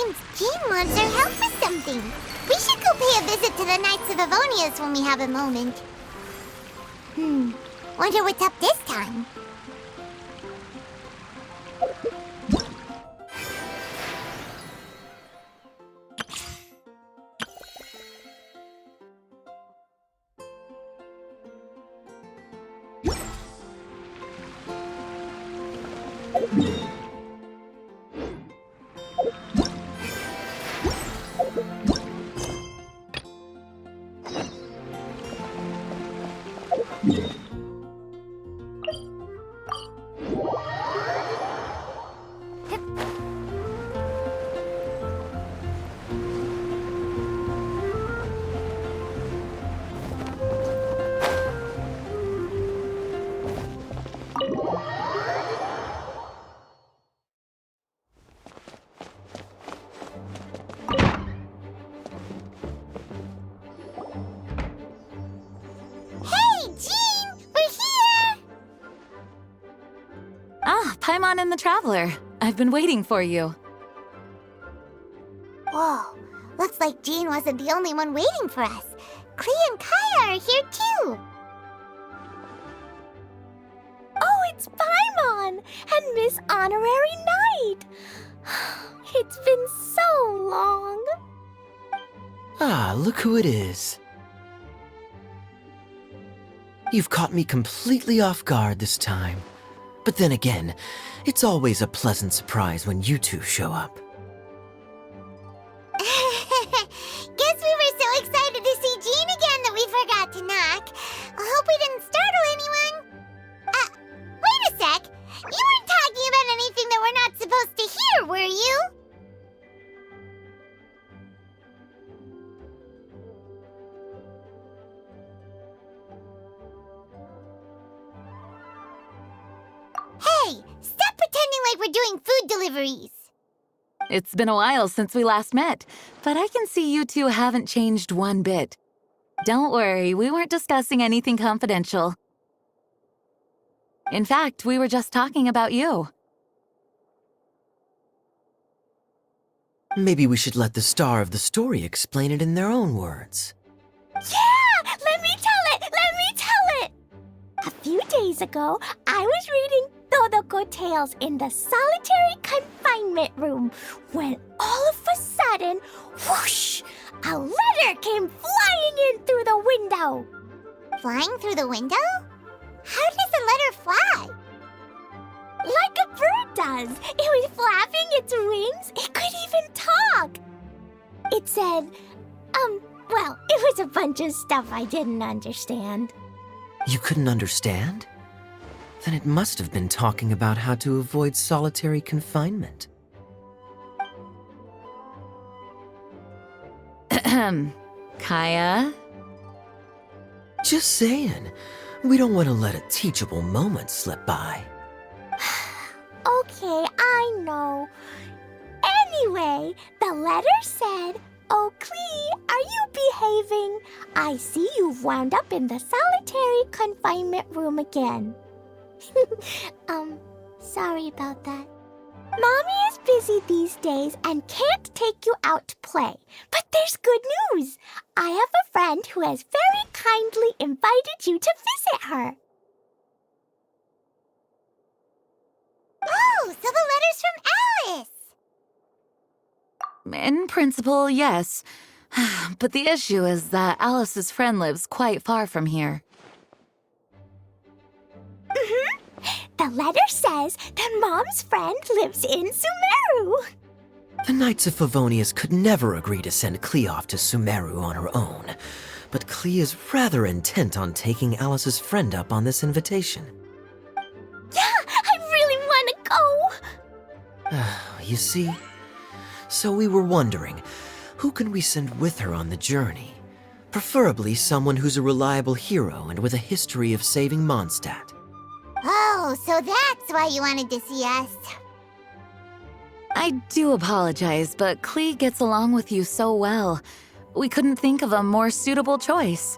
seems Jean wants our help with something. We should go pay a visit to the Knights of Avonius when we have a moment. Wonder what's up this time. Paimon and the Traveler. I've been waiting for you. Whoa, looks like Jean wasn't the only one waiting for us. Klee and Kaya are here too. Oh, it's Paimon and Miss Honorary Knight. It's been so long. Ah, look who it is. You've caught me completely off guard this time. But then again, it's always a pleasant surprise when you two show up. Guess we were so excited to see Jean again that we forgot to knock. I hope we didn't startle anyone. Wait a sec. You weren't talking about anything that we're not supposed to hear, were you? Hey, stop pretending like we're doing food deliveries. It's been a while since we last met, but I can see you two haven't changed one bit. Don't worry, we weren't discussing anything confidential. In fact, we were just talking about you. Maybe we should let the star of the story explain it in their own words. Yeah! Let me tell it! Let me tell it! A few days ago, I was reading Todoko Tales in the solitary confinement room when all of a sudden, whoosh! A letter came flying in through the window. Flying through the window? How does a letter fly? Like a bird does. It was flapping its wings. It could even talk. It said, well, it was a bunch of stuff I didn't understand. You couldn't understand? Then it must have been talking about how to avoid solitary confinement. Kaya? Just saying. We don't want to let a teachable moment slip by. Okay, I know. Anyway, the letter said, "Oh, Klee, are you behaving? I see you've wound up in the solitary confinement room again." Sorry about that. Mommy is busy these days and can't take you out to play. But there's good news. I have a friend who has very kindly invited you to visit her. Oh, so the letter's from Alice! In principle, yes. But the issue is that Alice's friend lives quite far from here. The letter says that Mom's friend lives in Sumeru. The Knights of Favonius could never agree to send Klee off to Sumeru on her own, but Klee is rather intent on taking Alice's friend up on this invitation. Yeah, I really want to go. You see? So we were wondering, who can we send with her on the journey? Preferably someone who's a reliable hero and with a history of saving Mondstadt. Oh, so that's why you wanted to see us. I do apologize, but Klee gets along with you so well. We couldn't think of a more suitable choice.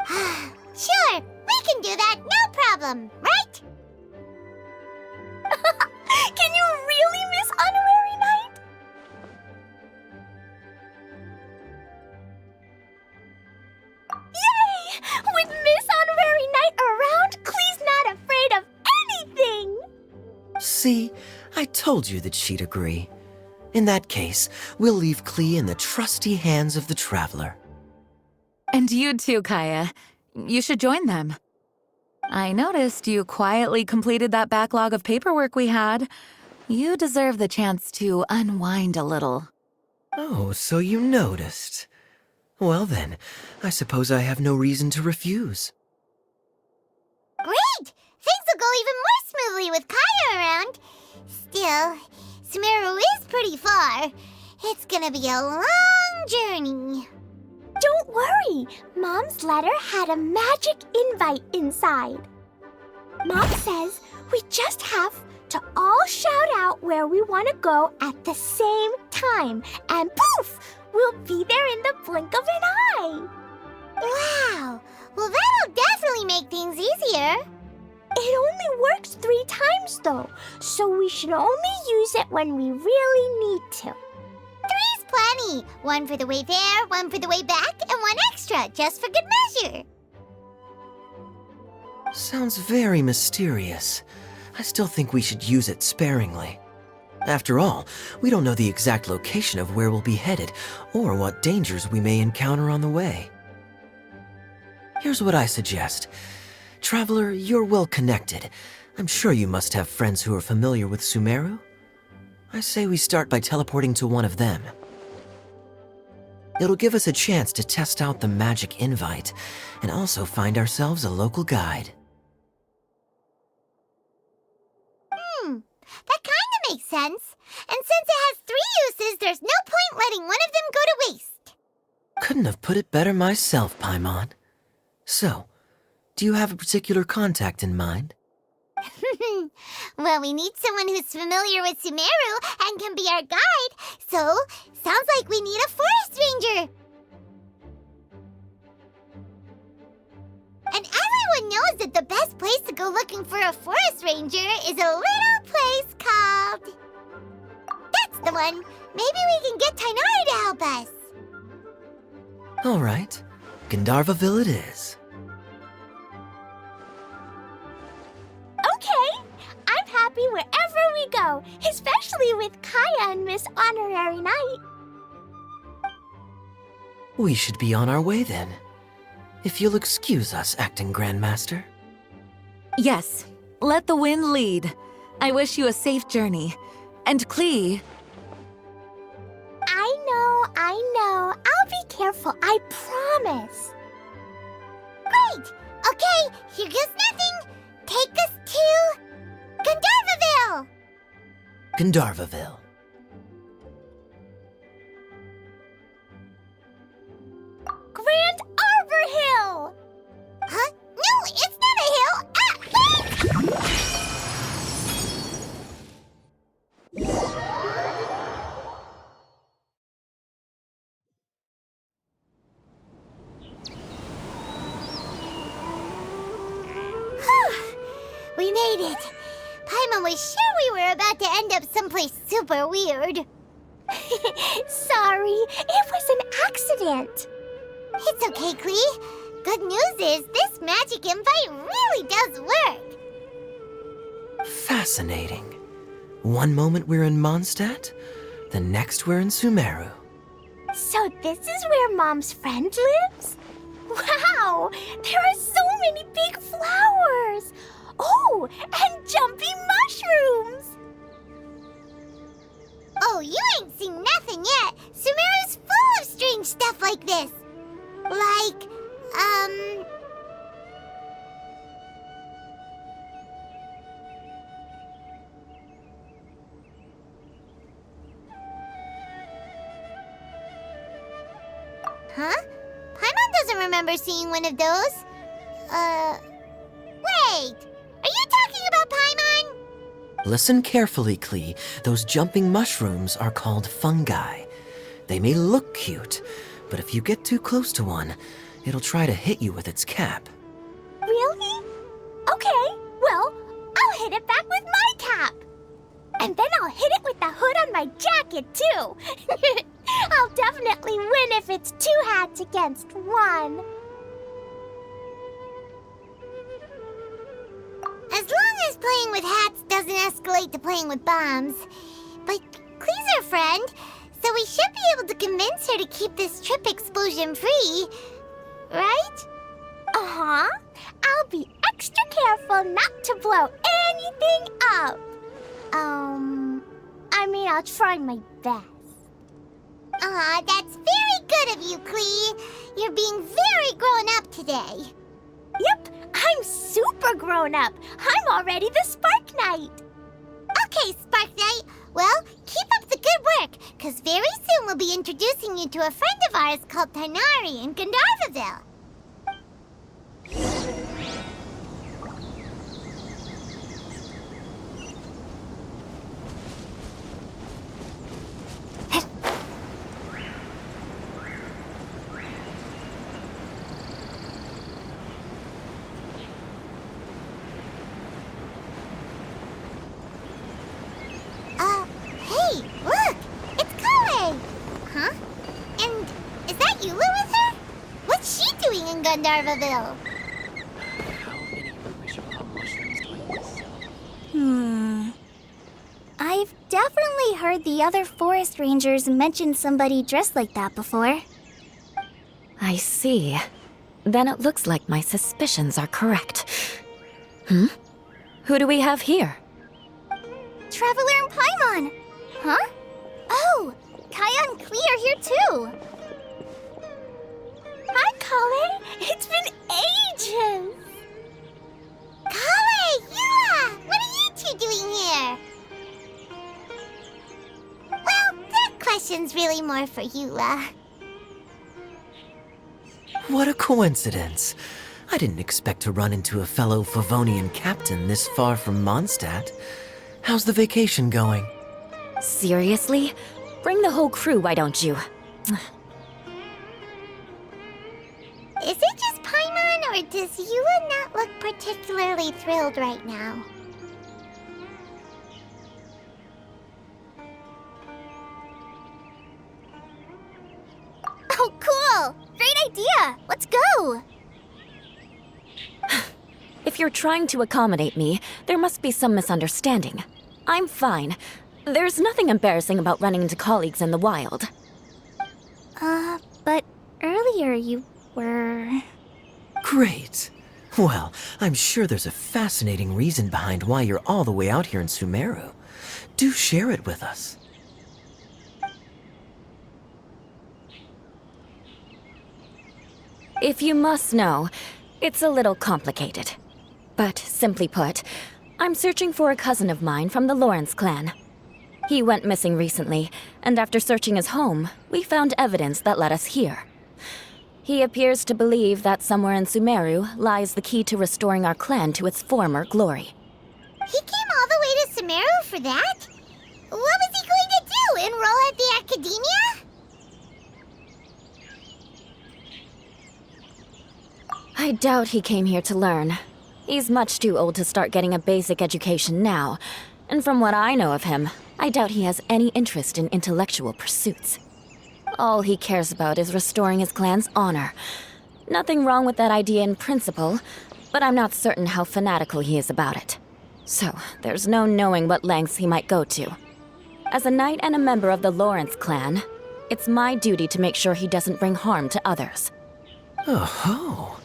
Sure, we can do that, no problem, right? Can you really, Miss Honorary Knight? told you that she'd agree. In that case, we'll leave Klee in the trusty hands of the Traveler. And you too, Kaya. You should join them. I noticed you quietly completed that backlog of paperwork we had. You deserve the chance to unwind a little. Oh, so you noticed. Well then, I suppose I have no reason to refuse. Great! Things will go even more smoothly with Kaya around. Still, Sumeru is pretty far. It's gonna be a long journey. Don't worry, Mom's letter had a magic invite inside. Mom says we just have to all shout out where we want to go at the same time, and poof, we'll be there in the blink of an eye. Wow! Well, that'll definitely make things easier. It only works 3 times though, so we should only use it when we really need to. 3's plenty. 1 for the way there, 1 for the way back, and 1 extra, just for good measure. Sounds very mysterious. I still think we should use it sparingly. After all, we don't know the exact location of where we'll be headed, or what dangers we may encounter on the way. Here's what I suggest. Traveler, you're well connected. I'm sure you must have friends who are familiar with Sumeru. I say we start by teleporting to one of them. It'll give us a chance to test out the magic invite, and also find ourselves a local guide. That kinda makes sense. And since it has 3 uses, there's no point letting one of them go to waste. Couldn't have put it better myself, Paimon. So, do you have a particular contact in mind? Well, we need someone who's familiar with Sumeru and can be our guide, so sounds like we need a forest ranger. And everyone knows that the best place to go looking for a forest ranger is a little place called... That's the one! Maybe we can get Tainari to help us. All right, Gandharvaville it is. Okay, I'm happy wherever we go, especially with Kaya and Miss Honorary Knight. We should be on our way then. If you'll excuse us, Acting Grandmaster. Yes, let the wind lead. I wish you a safe journey. And Klee... I know. I'll be careful, I promise. Great! Okay, here goes nothing. Take us to... Gandharvaville! Gandharvaville. Grand Arbor Hill! Huh? No, it's not a hill! We made it! Paimon was sure we were about to end up someplace super weird. Sorry, it was an accident. It's okay, Klee. Good news is this magic invite really does work. Fascinating. One moment we're in Mondstadt, the next we're in Sumeru. So this is where Mom's friend lives? Wow, there are so many big flowers. Oh, and jumping mushrooms. Oh, you ain't seen nothing yet. Sumeru's full of strange stuff like this. Like, Huh? Paimon doesn't remember seeing one of those. Wait! Are you talking about Paimon? Listen carefully, Klee. Those jumping mushrooms are called fungi. They may look cute, but if you get too close to one, it'll try to hit you with its cap. Really? Okay, well, I'll hit it back with my cap. And then I'll hit it with the hood on my jacket, too. I'll definitely win if it's 2 hats against 1. As As long as playing with hats doesn't escalate to playing with bombs. But Klee's our friend, so we should be able to convince her to keep this trip explosion-free. Right? Uh-huh. I'll be extra careful not to blow anything up. I'll try my best. Aw, that's very good of you, Klee. You're being very grown up today. Yep, I'm super grown up. I'm already the Spark Knight. Okay, Spark Knight. Well, keep up the good work, because very soon we'll be introducing you to a friend of ours called Tighnari in Gandharvaville. Hey, look! It's Kale! Huh? And is that Eula with her? What's she doing in Gandharvaville? I've definitely heard the other forest rangers mention somebody dressed like that before. I see. Then it looks like my suspicions are correct. Who do we have here? Traveler and Paimon! Huh? Oh, Kaya and Klee are here too! Hi, Kale! It's been ages! Kale! Eula! What are you two doing here? Well, that question's really more for Eula. What a coincidence. I didn't expect to run into a fellow Favonian captain this far from Mondstadt. How's the vacation going? Seriously? Bring the whole crew, why don't you? Is it just Paimon, or does Eula not look particularly thrilled right now? Oh, cool! Great idea! Let's go! If you're trying to accommodate me, there must be some misunderstanding. I'm fine. There's nothing embarrassing about running into colleagues in the wild. But earlier you were... Great. Well, I'm sure there's a fascinating reason behind why you're all the way out here in Sumeru. Do share it with us. If you must know, it's a little complicated. But simply put, I'm searching for a cousin of mine from the Lawrence clan. He went missing recently, and after searching his home, we found evidence that led us here. He appears to believe that somewhere in Sumeru lies the key to restoring our clan to its former glory. He came all the way to Sumeru for that? What was he going to do, enroll at the academia? I doubt he came here to learn. He's much too old to start getting a basic education now, and from what I know of him, I doubt he has any interest in intellectual pursuits. All he cares about is restoring his clan's honor. Nothing wrong with that idea in principle, but I'm not certain how fanatical he is about it. So, there's no knowing what lengths he might go to. As a knight and a member of the Lawrence clan, it's my duty to make sure he doesn't bring harm to others. Oh-ho.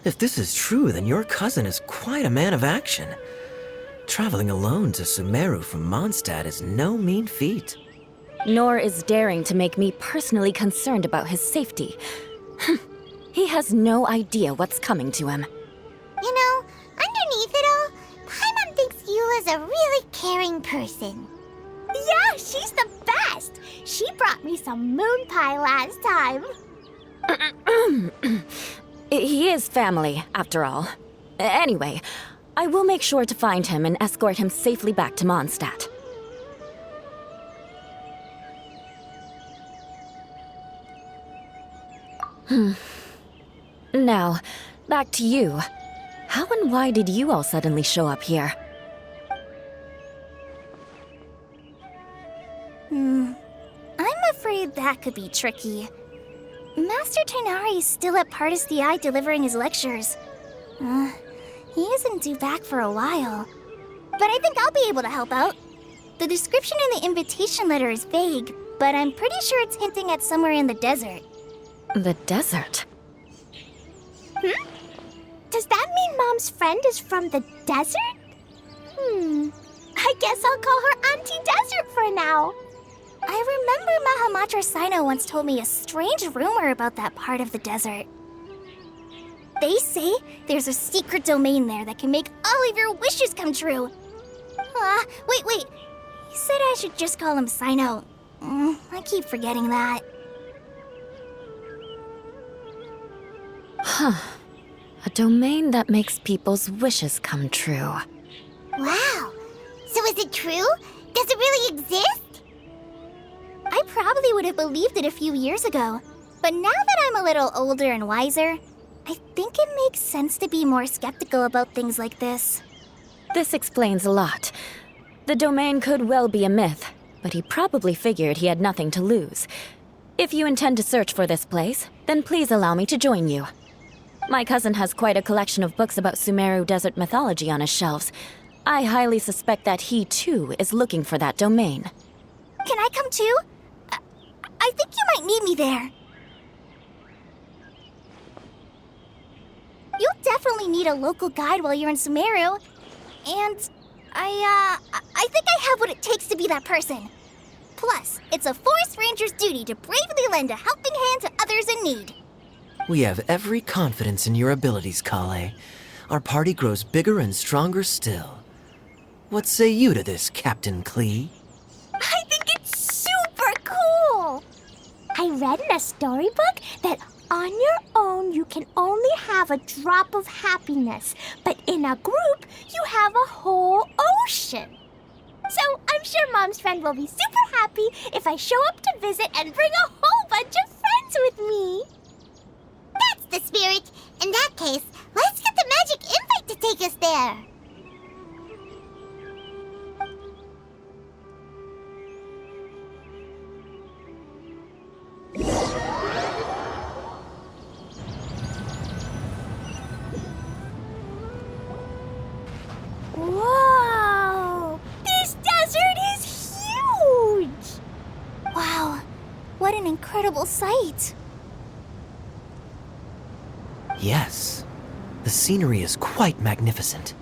If this is true, then your cousin is quite a man of action. Traveling alone to Sumeru from Mondstadt is no mean feat. Nor is daring to make me personally concerned about his safety. He has no idea what's coming to him. You know, underneath it all, Paimon thinks Eula's a really caring person. Yeah, she's the best! She brought me some moon pie last time. He is family, after all. Anyway, I will make sure to find him and escort him safely back to Mondstadt. Now, back to you. How and why did you all suddenly show up here? I'm afraid that could be tricky. Master Tighnari is still at Pardus the Eye delivering his lectures. He isn't due back for a while. But I think I'll be able to help out. The description in the invitation letter is vague, but I'm pretty sure it's hinting at somewhere in the desert. The desert? Does that mean Mom's friend is from the desert? I guess I'll call her Auntie Desert for now. I remember Mahamatra Sino once told me a strange rumor about that part of the desert. They say there's a secret domain there that can make all of your wishes come true. Wait. He said I should just call him Sino. I keep forgetting that. Huh. A domain that makes people's wishes come true. Wow. So is it true? Does it really exist? I probably would have believed it a few years ago. But now that I'm a little older and wiser, I think it makes sense to be more skeptical about things like this. This explains a lot. The domain could well be a myth, but he probably figured he had nothing to lose. If you intend to search for this place, then please allow me to join you. My cousin has quite a collection of books about Sumeru desert mythology on his shelves. I highly suspect that he, too, is looking for that domain. Can I come too? I think you might need me there. You'll definitely need a local guide while you're in Sumeru. And I think I have what it takes to be that person. Plus, it's a forest ranger's duty to bravely lend a helping hand to others in need. We have every confidence in your abilities, Kale. Our party grows bigger and stronger still. What say you to this, Captain Klee? I think it's super cool! I read in a storybook that on your own you can only have a drop of happiness, but in a group you have a whole ocean. So I'm sure Mom's friend will be super happy if I show up to visit and bring a whole bunch of friends with me. That's the spirit. In that case, let's get the magic invite to take us there. Whoa! This desert is huge! Wow, what an incredible sight. Yes. The scenery is quite magnificent.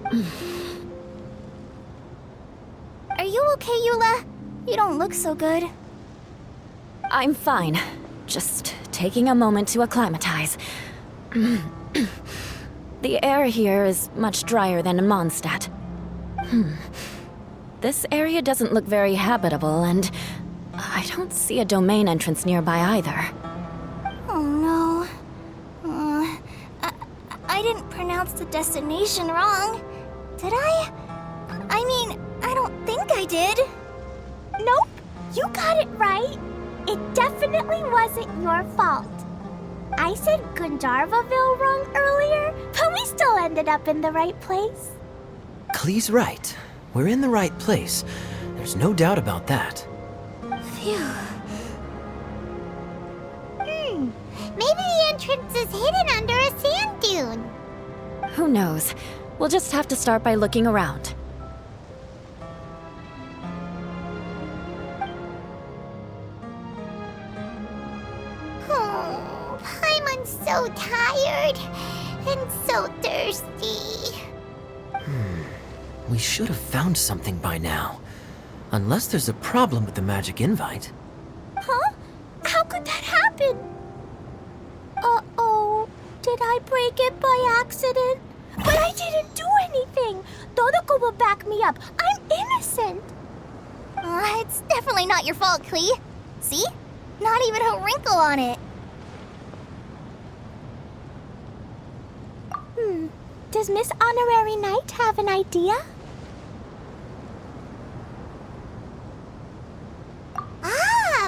Are you okay, Eula? You don't look so good. I'm fine. Just taking a moment to acclimatize. The air here is much drier than in Mondstadt. This area doesn't look very habitable, and I don't see a domain entrance nearby either. Oh no. I didn't pronounce the destination wrong. Did I? I mean, I don't think I did. Nope, you got it right. It definitely wasn't your fault. I said Gundarvaville wrong earlier, but we still ended up in the right place. Klee's right. We're in the right place. There's no doubt about that. Phew. Maybe the entrance is hidden under a sand dune. Who knows? We'll just have to start by looking around. Oh, Paimon's so tired and so thirsty. We should have found something by now. Unless there's a problem with the magic invite. Huh? How could that happen? Uh-oh. Did I break it by accident? But I didn't do anything. Todoko will back me up. I'm innocent. It's definitely not your fault, Klee. See? Not even a wrinkle on it. Does Miss Honorary Knight have an idea?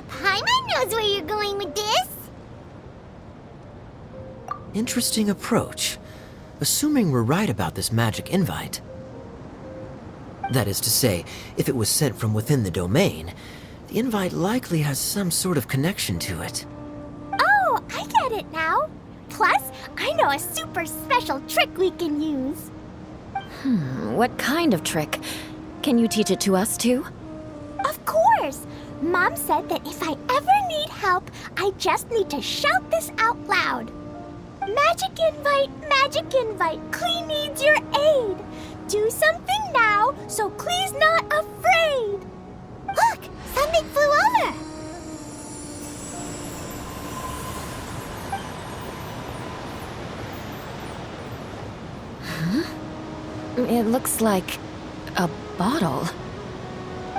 Paimon knows where you're going with this. Interesting approach. Assuming we're right about this magic invite. That is to say, if it was sent from within the domain, the invite likely has some sort of connection to it. Oh, I get it now. Plus, I know a super special trick we can use. What kind of trick? Can you teach it to us too? Of course! Mom said that if I ever need help, I just need to shout this out loud. Magic invite, Klee needs your aid. Do something now, so Klee's not afraid. Look! Something flew over! It looks like a bottle.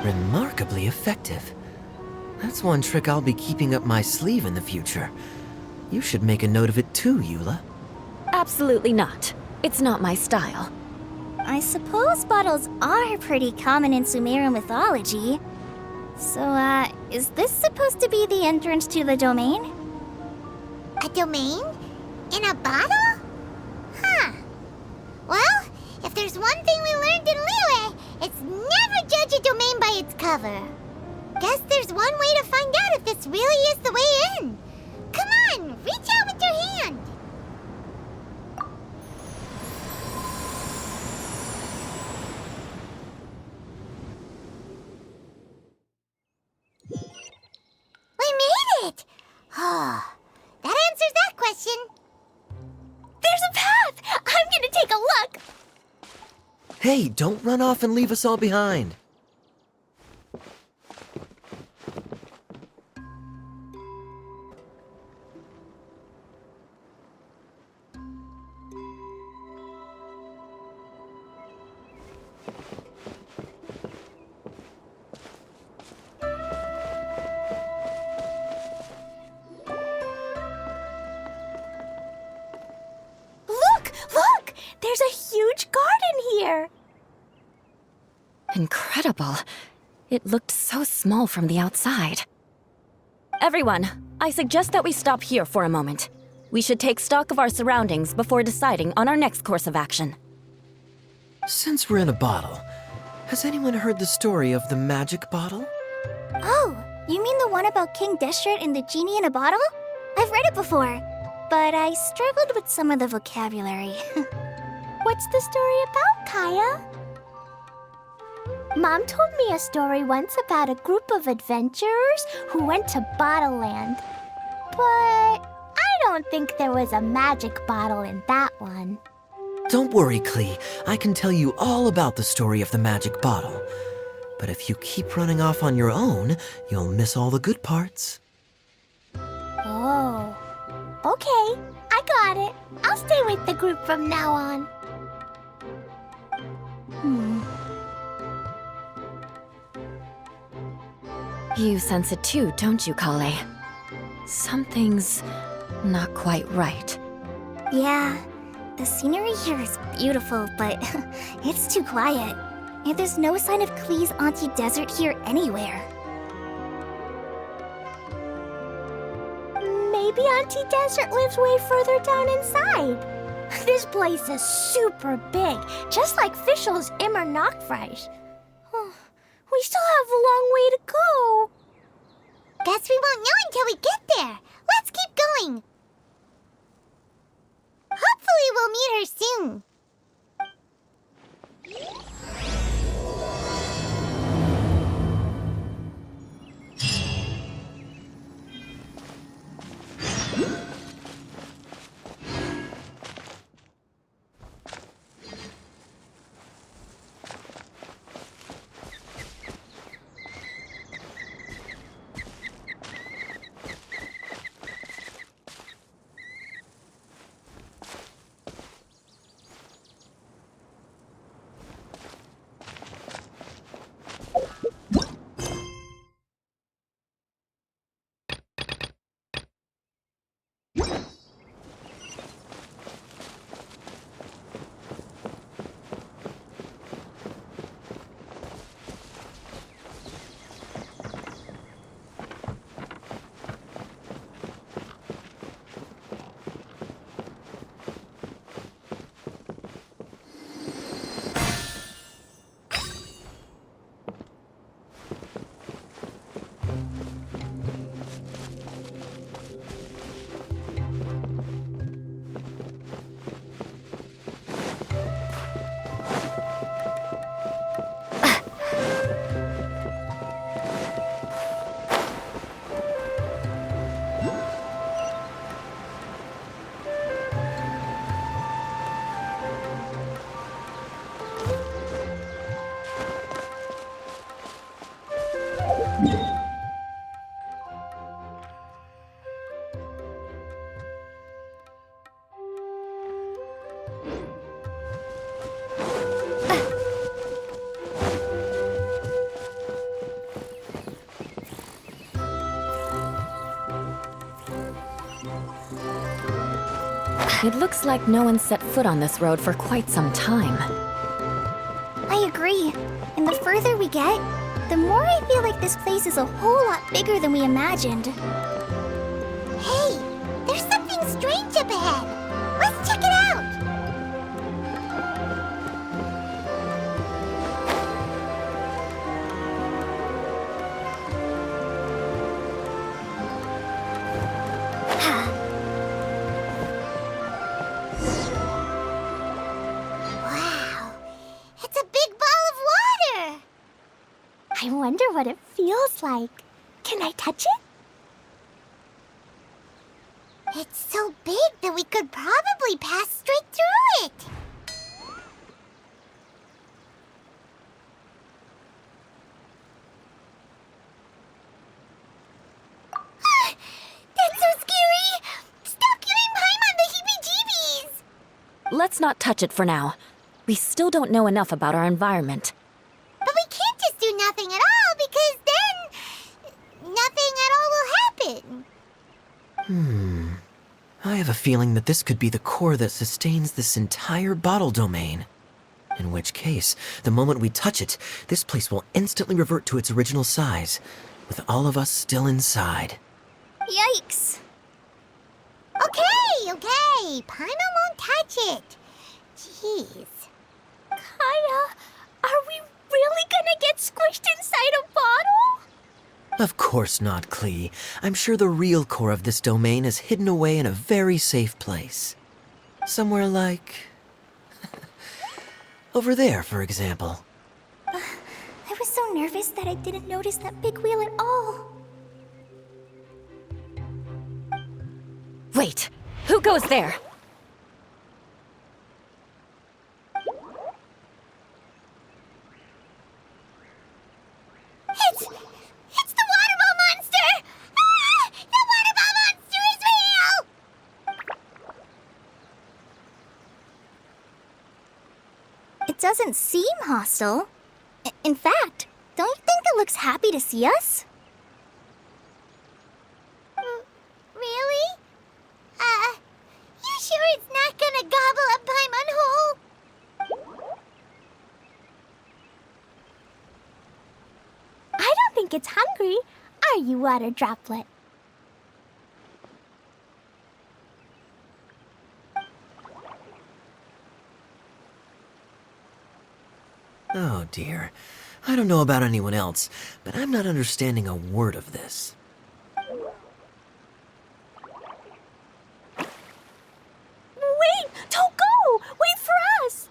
Remarkably effective. That's one trick I'll be keeping up my sleeve in the future. You should make a note of it too, Eula. Absolutely not. It's not my style. I suppose bottles are pretty common in Sumeru mythology. So, is this supposed to be the entrance to the domain? A domain? In a bottle? Huh. Well, if there's one thing we learned in Liyue, it's never judge a domain by its cover. Guess there's one way to find out if this really is the way in. Come on, reach out with your hand. We made it! Oh, that answers that question. There's a path! I'm gonna take a look! Hey, don't run off and leave us all behind. Look! There's a huge garden here! Incredible. It looked so small from the outside. Everyone, I suggest that we stop here for a moment. We should take stock of our surroundings before deciding on our next course of action. Since we're in a bottle, has anyone heard the story of the magic bottle? Oh, you mean the one about King Deshret and the genie in a bottle? I've read it before, but I struggled with some of the vocabulary. What's the story about, Kaya? Mom told me a story once about a group of adventurers who went to Bottle Land. But I don't think there was a magic bottle in that one. Don't worry, Klee. I can tell you all about the story of the magic bottle. But if you keep running off on your own, you'll miss all the good parts. Oh, okay. I got it. I'll stay with the group from now on. You sense it too, don't you, Kale? Something's not quite right. Yeah, the scenery here is beautiful, but it's too quiet. And there's no sign of Klee's Auntie Desert here anywhere. Maybe Auntie Desert lives way further down inside. This place is super big, just like Fischl's Immer Nachtreich. We still have a long way to go. Guess we won't know until we get there. Let's keep going. Hopefully we'll meet her soon. It looks like no one set foot on this road for quite some time. I agree. And the further we get, the more I feel like this place is a whole lot bigger than we imagined. Hey, there's something strange up ahead. Let's check it out. Wow, it's a big ball of water. I wonder what it feels like. Can I touch it? It's so big that we could probably pass straight through it. That's so scary! Stop giving Paimon the heebie-jeebies! Let's not touch it for now. We still don't know enough about our environment. But we can't just do nothing at all, because then nothing at all will happen. I have a feeling that this could be the core that sustains this entire bottle domain. In which case, the moment we touch it, this place will instantly revert to its original size, with all of us still inside. Yikes. Okay. Paimon won't touch it. Jeez. Kaya, are we really gonna get squished inside a bottle? Of course not, Klee. I'm sure the real core of this domain is hidden away in a very safe place. Somewhere like... over there, for example. I was so nervous that I didn't notice that big wheel at all. Wait, who goes there? It's the water ball monster! Ah! The water ball monster is real! It doesn't seem hostile. In fact, don't you think it looks happy to see us? Really? You sure it's not gonna gobble up Paimon whole? I don't think it's hungry. Are you, water droplet? Oh dear. I don't know about anyone else, but I'm not understanding a word of this. Wait! Don't go! Wait for us!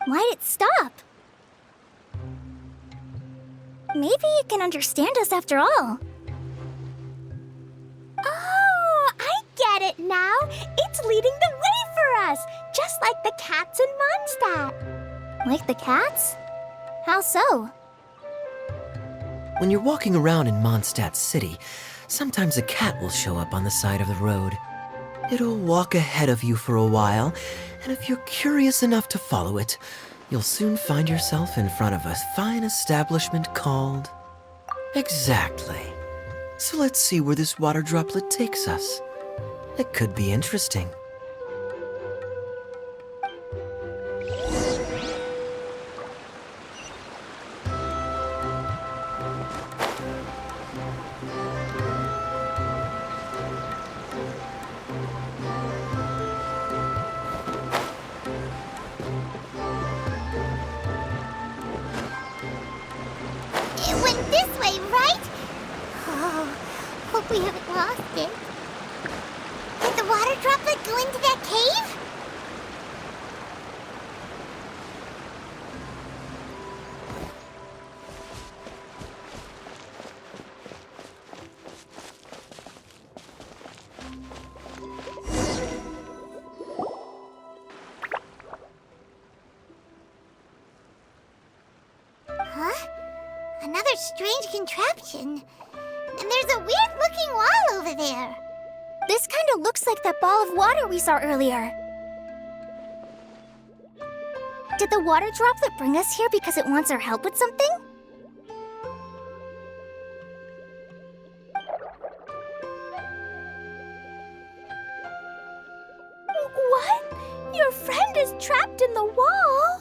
Why'd it stop? Maybe it can understand us after all. Oh, I get it now. It's leading the way for us, just like the cats in Mondstadt. Like the cats? How so? When you're walking around in Mondstadt City, sometimes a cat will show up on the side of the road. It'll walk ahead of you for a while, and if you're curious enough to follow it, you'll soon find yourself in front of a fine establishment called... Exactly. So let's see where this water droplet takes us. It could be interesting. It went this way, right? Oh, hope we haven't lost it. Did the water droplet go into that cave? Huh? Another strange contraption. And there's a weird-looking wall over there. This kind of looks like that ball of water we saw earlier. Did the water droplet bring us here because it wants our help with something? What? Your friend is trapped in the wall?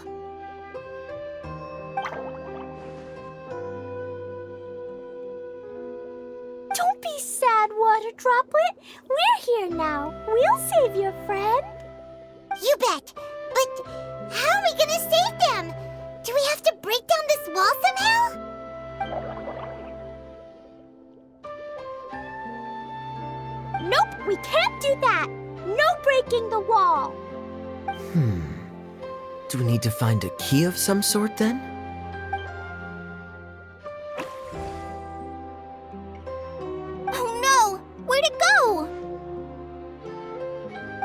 Don't be sad, Water Droplet. We're here now. We'll save your friend. You bet. But how are we gonna save them? Do we have to break down this wall somehow? Nope, we can't do that. No breaking the wall. Do we need to find a key of some sort then? Oh no! Where'd it go?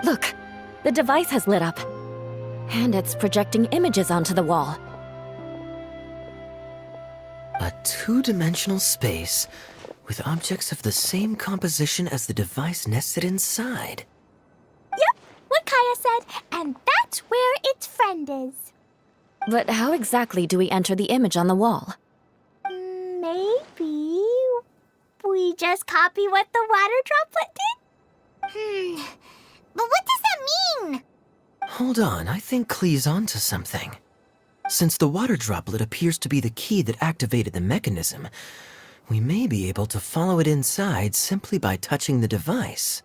Look, the device has lit up. And it's projecting images onto the wall. A two-dimensional space with objects of the same composition as the device nested inside. Yep, what Kaya said, and that's where its friend is. But how exactly do we enter the image on the wall? Maybe we just copy what the water droplet did? But what does that mean? Hold on, I think Klee's onto something. Since the water droplet appears to be the key that activated the mechanism, we may be able to follow it inside simply by touching the device.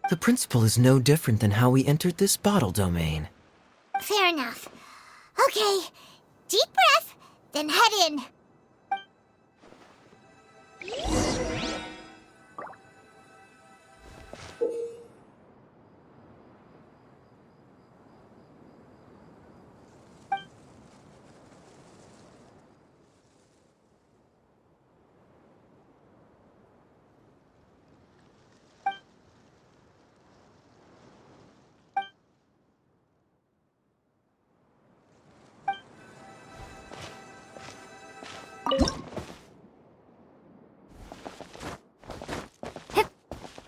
The principle is no different than how we entered this bottle domain. Fair enough. Okay, deep breath, then head in.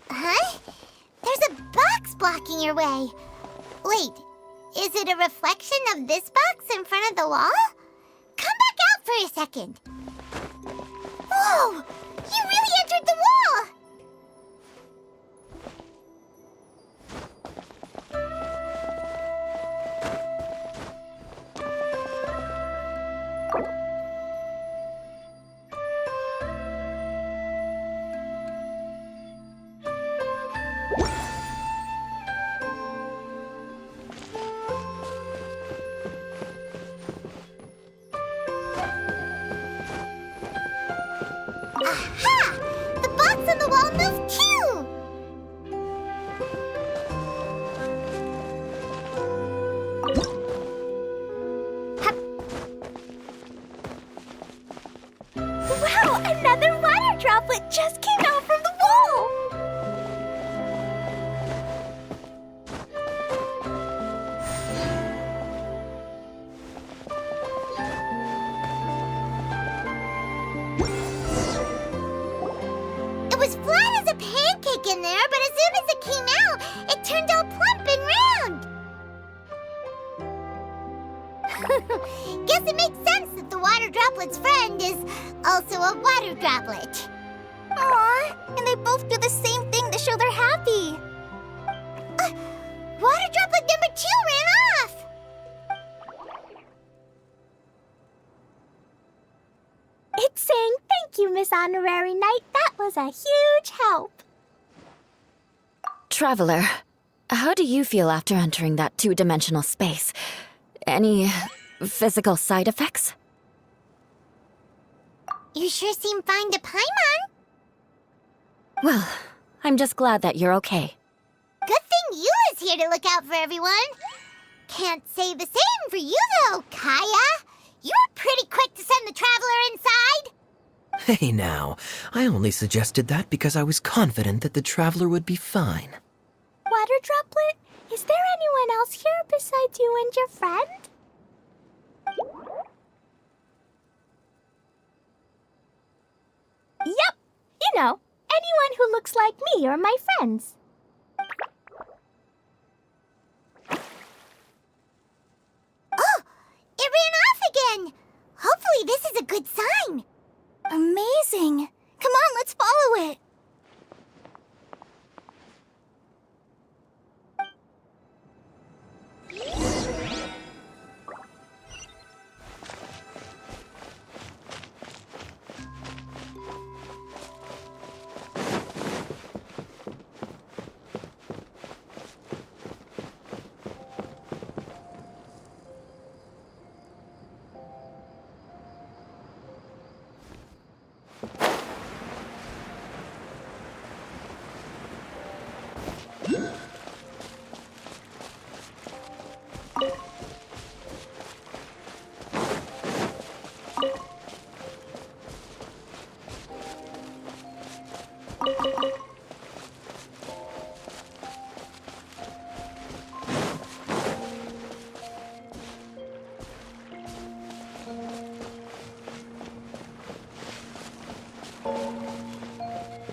Huh? There's a box blocking your way. Wait, is it a reflection of this box in front of the wall? Come back out for a second. Whoa! You really entered the wall! Aha! The box on the wall moved too! Hup. Wow, another water droplet just came out from the wall! It was flat as a pancake in there, but as soon as it came out, it turned all plump and round. Guess it makes sense that the water droplet's friend is also a water droplet. Aw, and they both do the same thing to show they're happy. Water droplet number 2 ran off. It's saying thank you, Miss Honorary Knight. That was a huge help. Traveler, how do you feel after entering that two-dimensional space? Any physical side effects? You sure seem fine to Paimon. Well, I'm just glad that you're okay. Good thing you is here to look out for everyone. Can't say the same for you, though, Kaya. You were pretty quick to send the traveler inside. Hey now, I only suggested that because I was confident that the traveler would be fine. Water droplet, is there anyone else here besides you and your friend? Yep, you know, anyone who looks like me or my friends. Oh, then hopefully this is a good sign. Amazing! Come on, let's follow it!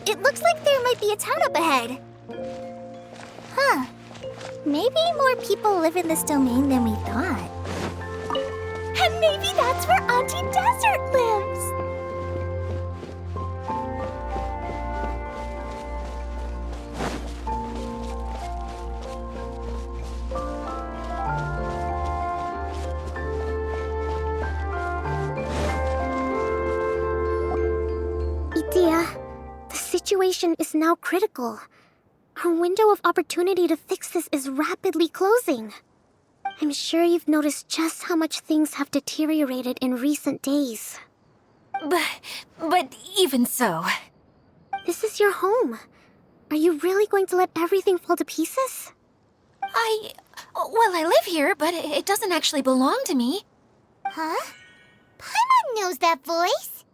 It looks like there might be a town up ahead. Huh. Maybe more people live in this domain than we thought. And maybe that's where Auntie Desert lives! Idea, the situation is now critical. Our window of opportunity to fix this is rapidly closing. I'm sure you've noticed just how much things have deteriorated in recent days. But even so... This is your home. Are you really going to let everything fall to pieces? Well, I live here, but it doesn't actually belong to me. Huh? Paimon knows that voice.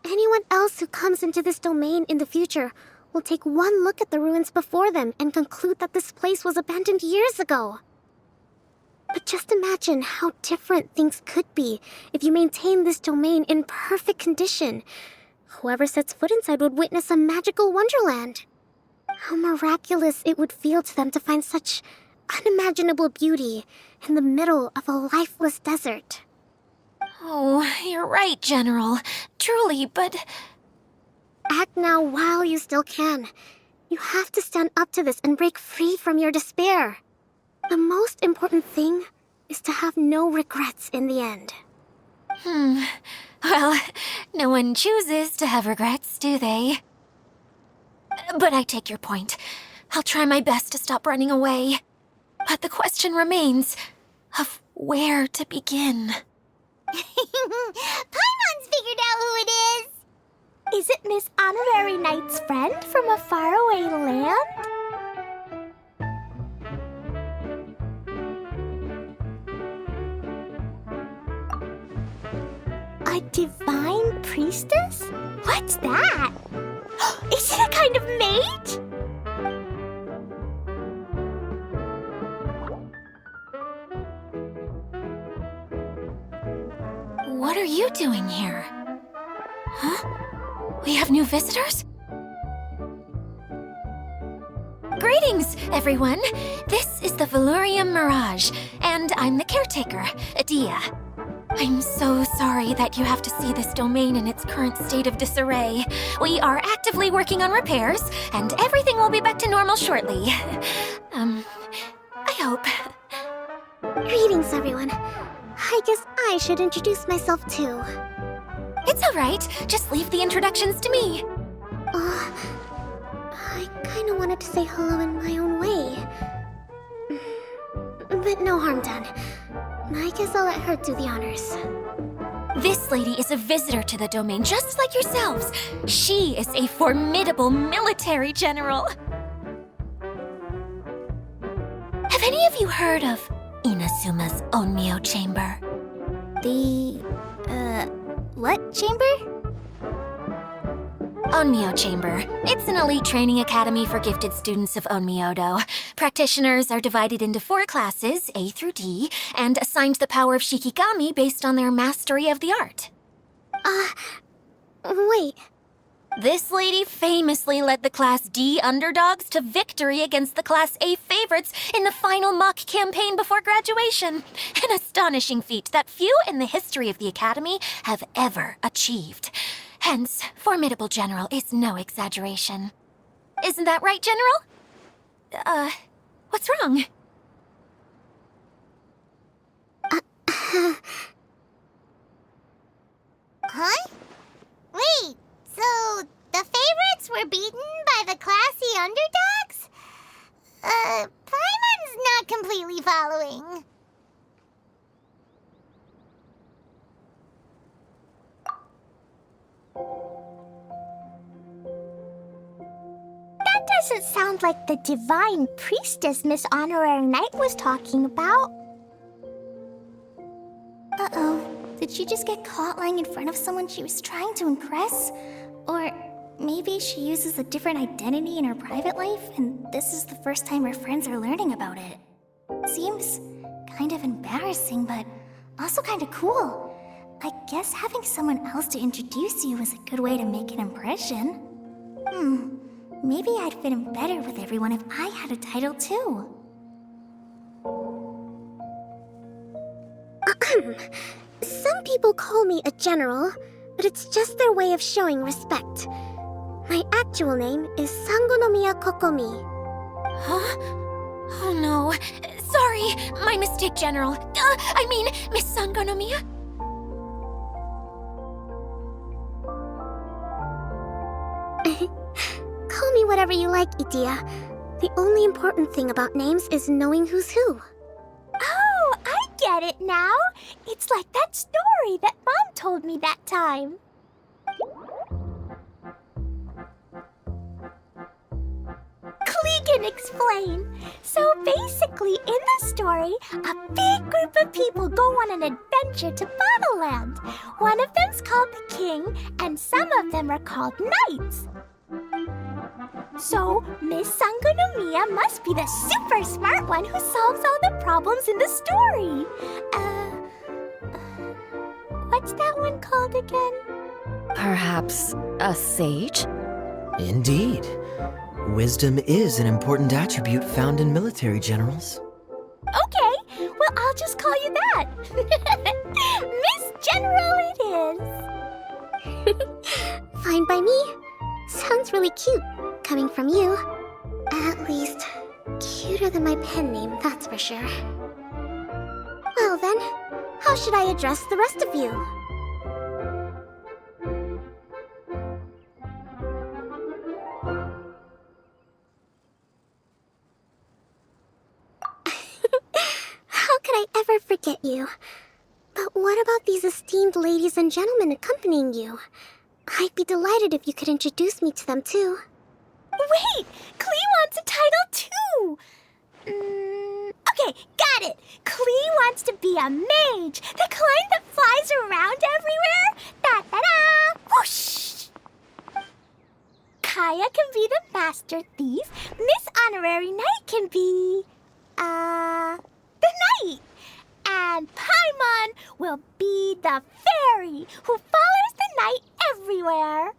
Anyone else who comes into this domain in the future will take one look at the ruins before them and conclude that this place was abandoned years ago. But just imagine how different things could be if you maintain this domain in perfect condition. Whoever sets foot inside would witness a magical wonderland. How miraculous it would feel to them to find such unimaginable beauty in the middle of a lifeless desert. Oh, you're right, General. Truly, but... Act now while you still can. You have to stand up to this and break free from your despair. The most important thing is to have no regrets in the end. Well, no one chooses to have regrets, do they? But I take your point. I'll try my best to stop running away. But the question remains of where to begin. Paimon's figured out who it is. Is it Miss Honorary Knight's friend from a faraway land? A divine priestess? What's that? Is it a kind of mage? What are you doing here? Huh? We have new visitors? Greetings, everyone! This is the Valurium Mirage, and I'm the caretaker, Adia. I'm so sorry that you have to see this domain in its current state of disarray. We are actively working on repairs, and everything will be back to normal shortly. I hope. Greetings, everyone. I guess I should introduce myself too. It's all right. Just leave the introductions to me. I kinda wanted to say hello in my own way. But no harm done. I guess I'll let her do the honors. This lady is a visitor to the domain, just like yourselves. She is a formidable military general. Have any of you heard of Inasuma's Onmyo Chamber? What chamber? Onmyo Chamber. It's an elite training academy for gifted students of Onmyodo. Practitioners are divided into 4 classes, A through D, and assigned the power of Shikigami based on their mastery of the art. Wait. This lady famously led the Class D underdogs to victory against the Class A favorites in the final mock campaign before graduation. An astonishing feat that few in the history of the Academy have ever achieved. Hence, formidable general is no exaggeration. Isn't that right, General? What's wrong? Huh? Wait, so the favorites were beaten by the classy underdogs? Paimon's not completely following. That doesn't sound like the divine priestess Miss Honorary Knight was talking about. Uh-oh. Did she just get caught lying in front of someone she was trying to impress? Or maybe she uses a different identity in her private life, and this is the first time her friends are learning about it. Seems kind of embarrassing, but also kind of cool. I guess having someone else to introduce you is a good way to make an impression. Maybe I'd fit in better with everyone if I had a title too. Some people call me a general, but it's just their way of showing respect. My actual name is Sangonomiya Kokomi. Huh? Oh no. Sorry, my mistake, General. I mean, Miss Sangonomiya. Call me whatever you like, Idia. The only important thing about names is knowing who's who. Oh, I get it now. It's like that story that Mom told me that time. Klee can explain. So basically, in the story, a big group of people go on an adventure to Bottleland. One of them's called the King, and some of them are called Knights. So, Miss Sangonomiya must be the super smart one who solves all the problems in the story. What's that one called again? Perhaps a sage? Indeed. Wisdom is an important attribute found in military generals. Okay, well, I'll just call you that. Miss General it is. Fine by me. Sounds really cute, coming from you. At least, cuter than my pen name, that's for sure. Well then, how should I address the rest of you? How could I ever forget you? But what about these esteemed ladies and gentlemen accompanying you? I'd be delighted if you could introduce me to them too. Wait, Klee wants a title too. Okay, got it. Klee wants to be a mage, the kind that flies around everywhere. Da-da-da! Whoosh! Kaya can be the master thief. Miss Honorary Knight can be, the knight. And Paimon will be the fairy who follows the knight everywhere.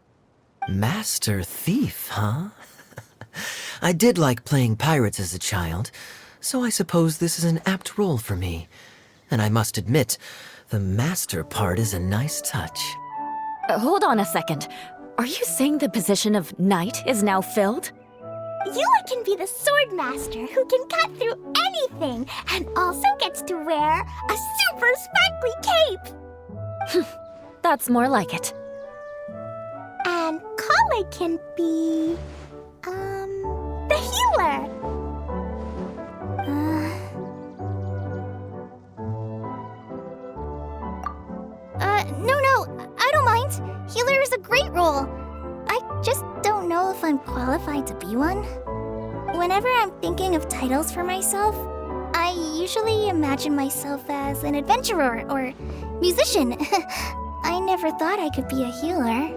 Master Thief, huh? I did like playing pirates as a child, so I suppose this is an apt role for me. And I must admit, the master part is a nice touch. Hold on a second. Are you saying the position of knight is now filled? Yula can be the sword master who can cut through anything and also gets to wear a super sparkly cape. That's more like it. And Kale can be, the healer. No, I don't mind. Healer is a great role. I just don't know if I'm qualified to be one. Whenever I'm thinking of titles for myself, I usually imagine myself as an adventurer or musician. I never thought I could be a healer.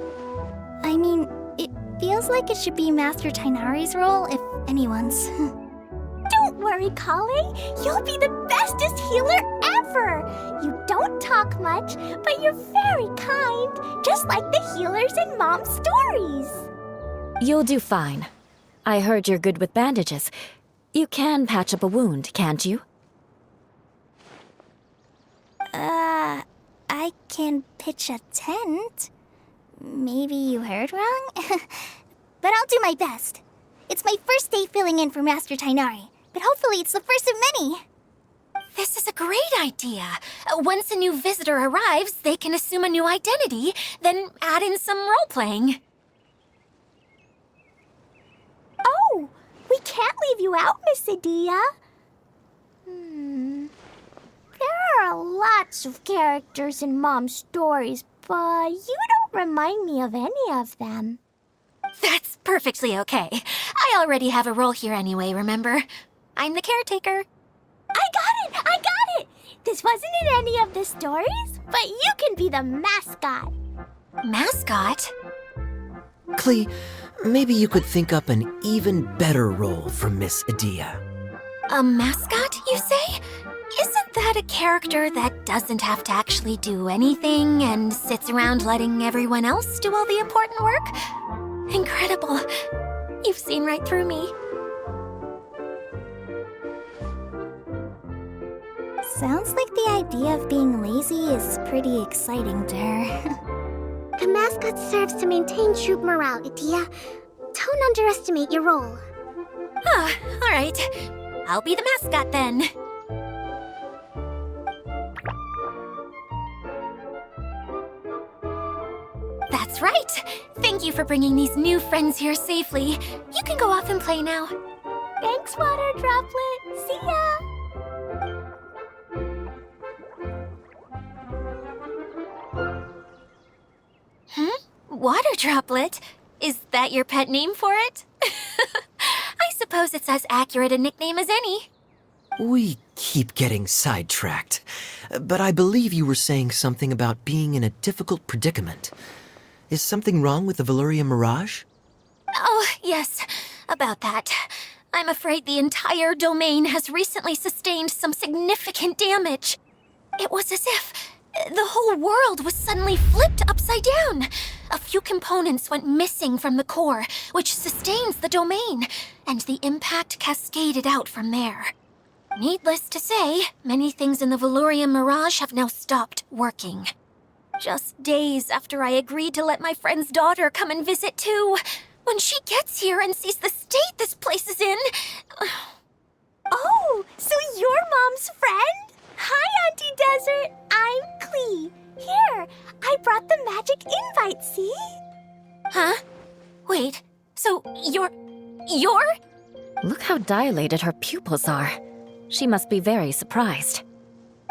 I mean, it feels like it should be Master Tainari's role, if anyone's. Don't worry, Kale. You'll be the bestest healer ever. ever. You don't talk much, but you're very kind, just like the healers in Mom's stories. You'll do fine. I heard you're good with bandages. You can patch up a wound, can't you? I can pitch a tent. Maybe you heard wrong? But I'll do my best. It's my first day filling in for Master Tainari, but hopefully it's the first of many. This is a great idea. Once a new visitor arrives, they can assume a new identity, then add in some role-playing. Oh, we can't leave you out, Miss Adia. There are lots of characters in Mom's stories, but you don't remind me of any of them. That's perfectly okay. I already have a role here anyway, remember? I'm the caretaker. I got it! This wasn't in any of the stories, but you can be the mascot. Mascot? Klee, maybe you could think up an even better role for Miss Adia. A mascot, you say? Isn't that a character that doesn't have to actually do anything and sits around letting everyone else do all the important work? Incredible. You've seen right through me. Sounds like the idea of being lazy is pretty exciting to her. The mascot serves to maintain troop morale, Adia. Don't underestimate your role. Ah, all right. I'll be the mascot then. That's right. Thank you for bringing these new friends here safely. You can go off and play now. Thanks, Water Droplet. See ya! Water Droplet? Is that your pet name for it? I suppose it's as accurate a nickname as any. We keep getting sidetracked, but I believe you were saying something about being in a difficult predicament. Is something wrong with the Valyria Mirage? Oh, yes, about that. I'm afraid the entire domain has recently sustained some significant damage. It was as if the whole world was suddenly flipped upside down. A few components went missing from the core, which sustains the domain, and the impact cascaded out from there. Needless to say, many things in the Valyria Mirage have now stopped working. Just days after I agreed to let my friend's daughter come and visit too. When she gets here and sees the state this place is in... Oh, so you're Mom's friend? Hi, Auntie Desert. I'm Klee. Here, I brought the magic invite, see? Huh? Wait, so you're... Look how dilated her pupils are. She must be very surprised.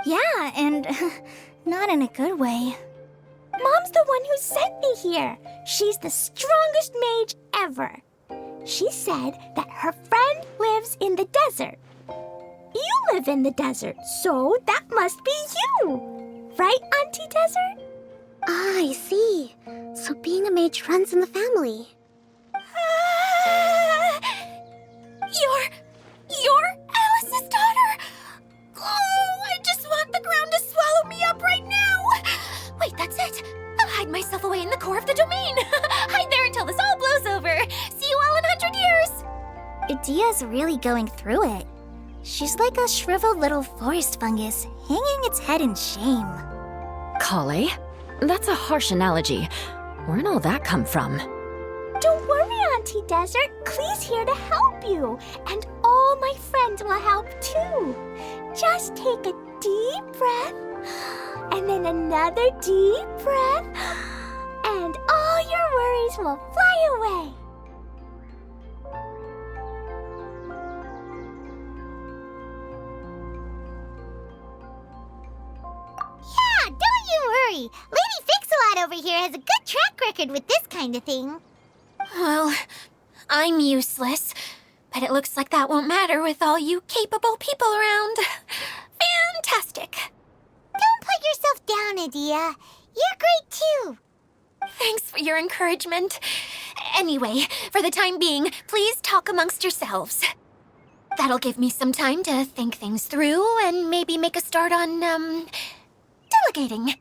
Yeah, and not in a good way. Mom's the one who sent me here. She's the strongest mage ever. She said that her friend lives in the desert. You live in the desert, so that must be you. Right, Auntie Desert? Ah, I see. So being a mage runs in the family. You're Alice's daughter? Oh, I just want the ground to swallow me up right now. Wait, that's it. I'll hide myself away in the core of the domain. Hide there until this all blows over. See you all in 100 years. Adia's really going through it. She's like a shriveled little forest fungus, hanging its head in shame. Kale? That's a harsh analogy. Where'd all that come from? Don't worry, Auntie Desert. Klee's here to help you. And all my friends will help too. Just take a deep breath, and then another deep breath, and all your worries will fly away. Yeah, don't you worry. Lady Fix-A-Lot over here has a good track record with this kind of thing. Well, I'm useless, but it looks like that won't matter with all you capable people around. Fantastic. Don't put yourself down, Adia. You're great too. Thanks for your encouragement. Anyway, for the time being, please talk amongst yourselves. That'll give me some time to think things through and maybe make a start on, delegating.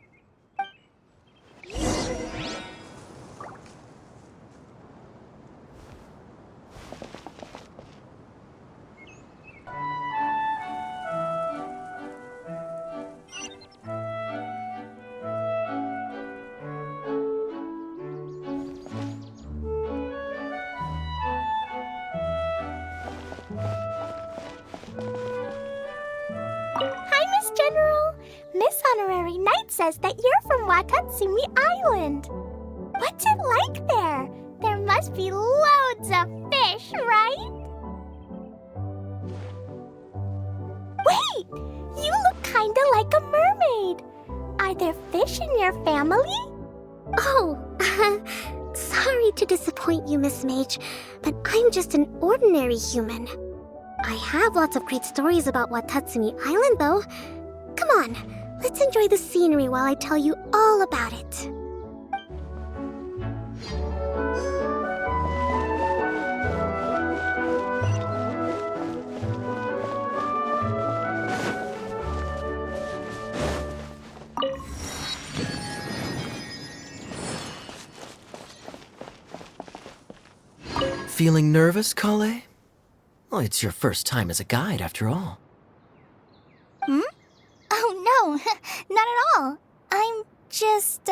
Hi, Miss General. Miss Honorary Knight says that you're from Watatsumi Island. What's it like there? There must be loads of fish, right? Wait! You look kinda like a mermaid. Are there fish in your family? Oh, sorry to disappoint you, Miss Mage, but I'm just an ordinary human. I have lots of great stories about Watatsumi Island, though. Come on, let's enjoy the scenery while I tell you all about it. Feeling nervous, Kale? Well, it's your first time as a guide, after all. Oh no, not at all. I'm just,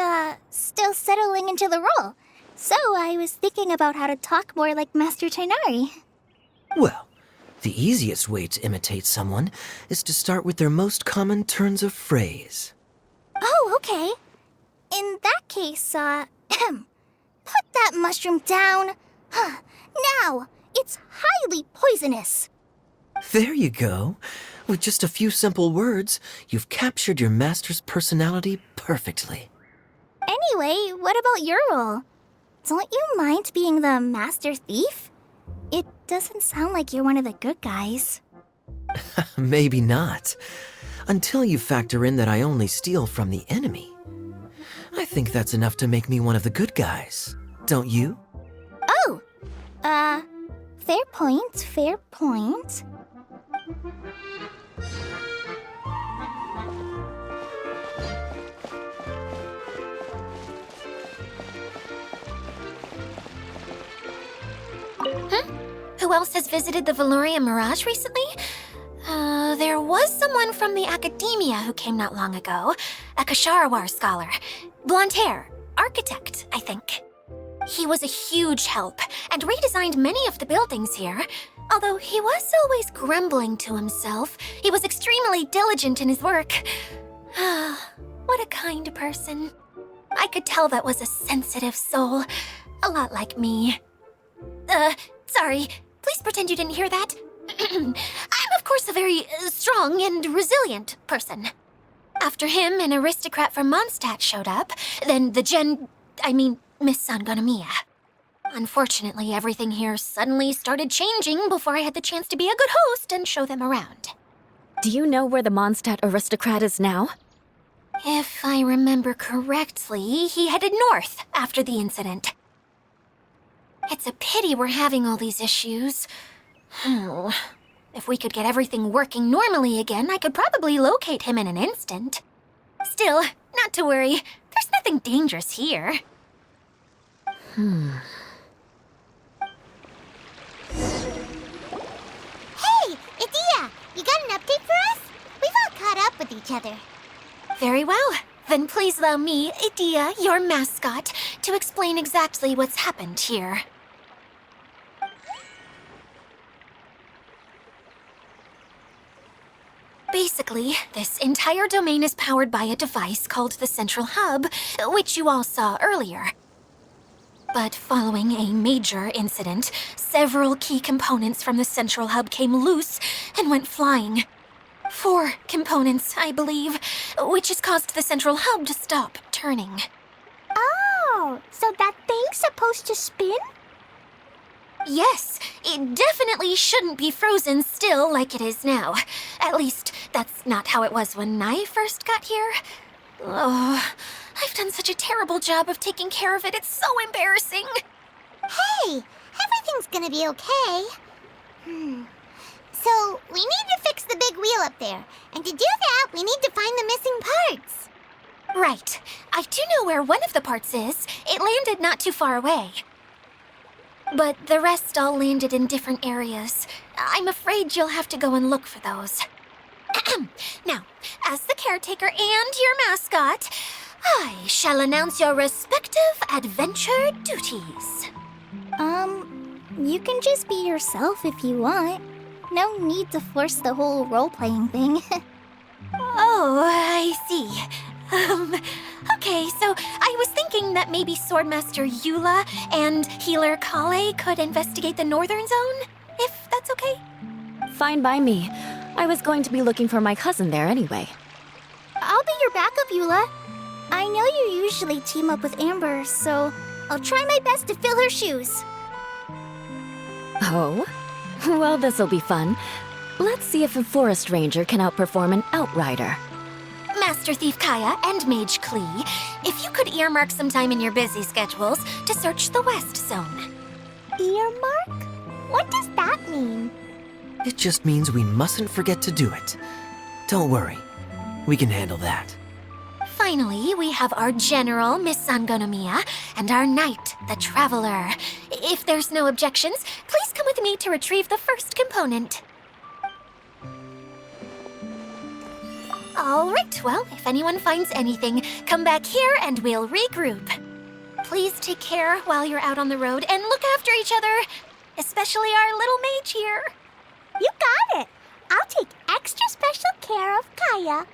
still settling into the role. So I was thinking about how to talk more like Master Tainari. Well, the easiest way to imitate someone is to start with their most common turns of phrase. Oh, okay. In that case, put that mushroom down. Now, it's highly poisonous. There you go. With just a few simple words, you've captured your master's personality perfectly. Anyway, what about your role? Don't you mind being the master thief? It doesn't sound like you're one of the good guys. Maybe not. Until you factor in that I only steal from the enemy. I think that's enough to make me one of the good guys. Don't you? Oh! Fair point, fair point. Who else has visited the Valoria Mirage recently? There was someone from the academia who came not long ago. A Kasharawar scholar. Blonde hair. Architect, I think. He was a huge help and redesigned many of the buildings here. Although he was always grumbling to himself, he was extremely diligent in his work. What a kind person. I could tell that was a sensitive soul. A lot like me. Sorry. Please pretend you didn't hear that. I'm, of course, a very strong and resilient person. After him, an aristocrat from Mondstadt showed up, then Miss Sangonomiya. Unfortunately, everything here suddenly started changing before I had the chance to be a good host and show them around. Do you know where the Mondstadt aristocrat is now? If I remember correctly, he headed north after the incident. It's a pity we're having all these issues. If we could get everything working normally again, I could probably locate him in an instant. Still, not to worry. There's nothing dangerous here. Hey, Idia, you got an update for us? We've all caught up with each other. Very well. Then please allow me, Idia, your mascot, to explain exactly what's happened here. Basically, this entire domain is powered by a device called the Central Hub, which you all saw earlier. But following a major incident, several key components from the Central Hub came loose and went flying. 4 components, I believe, which has caused the Central Hub to stop turning. Oh, so that thing's supposed to spin? Yes, it definitely shouldn't be frozen still like it is now. At least, that's not how it was when I first got here. Oh, I've done such a terrible job of taking care of it, it's so embarrassing. Hey, everything's gonna be okay. So, we need to fix the big wheel up there. And to do that, we need to find the missing parts. Right. I do know where one of the parts is. It landed not too far away. But the rest all landed in different areas. I'm afraid you'll have to go and look for those. Now, as the caretaker and your mascot, I shall announce your respective adventure duties. You can just be yourself if you want. No need to force the whole role-playing thing. Oh, I see. Okay, so I was thinking that maybe Swordmaster Eula and Healer Kale could investigate the Northern Zone, if that's okay? Fine by me. I was going to be looking for my cousin there anyway. I'll be your backup, Eula. I know you usually team up with Amber, so I'll try my best to fill her shoes. Oh? Well, this'll be fun. Let's see if a forest ranger can outperform an outrider. Master Thief Kaya and Mage Klee, if you could earmark some time in your busy schedules to search the West Zone. Earmark? What does that mean? It just means we mustn't forget to do it. Don't worry. We can handle that. Finally, we have our General, Miss Sangonomiya, and our Knight, the Traveler. If there's no objections, please come with me to retrieve the first component. All right, well, if anyone finds anything, come back here and we'll regroup. Please take care while you're out on the road and look after each other, especially our little mage here. You got it. I'll take extra special care of Kaya.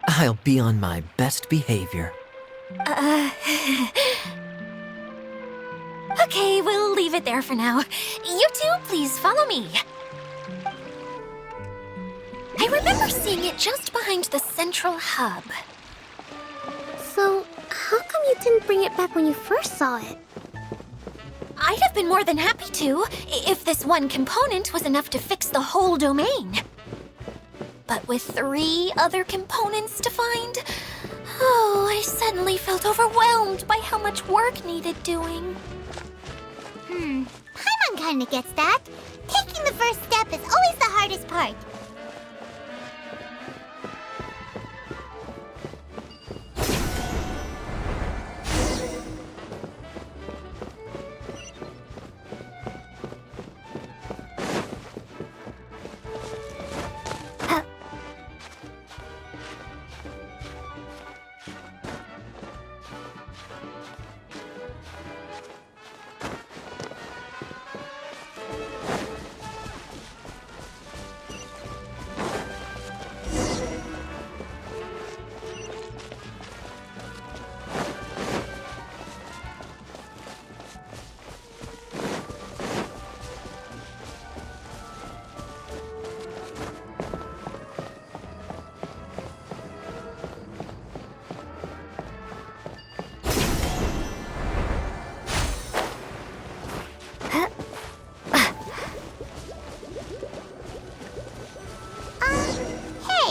I'll be on my best behavior. Okay, we'll leave it there for now. You two, please follow me. I remember seeing it just behind the central hub. So, how come you didn't bring it back when you first saw it? I'd have been more than happy to, if this one component was enough to fix the whole domain. But with 3 other components to find, I suddenly felt overwhelmed by how much work needed doing. Paimon kinda gets that. Taking the first step is always the hardest part.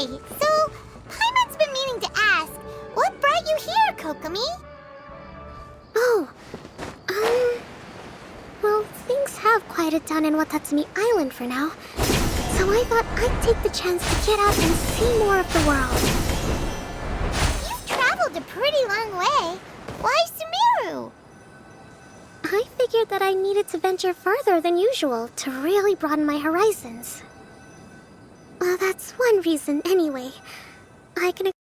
Hey, so Paimon's been meaning to ask, what brought you here, Kokomi? Oh, well, things have quieted down in Watatsumi Island for now. So I thought I'd take the chance to get out and see more of the world. You've traveled a pretty long way. Why Sumeru? I figured that I needed to venture further than usual to really broaden my horizons. Well, that's one reason anyway. I can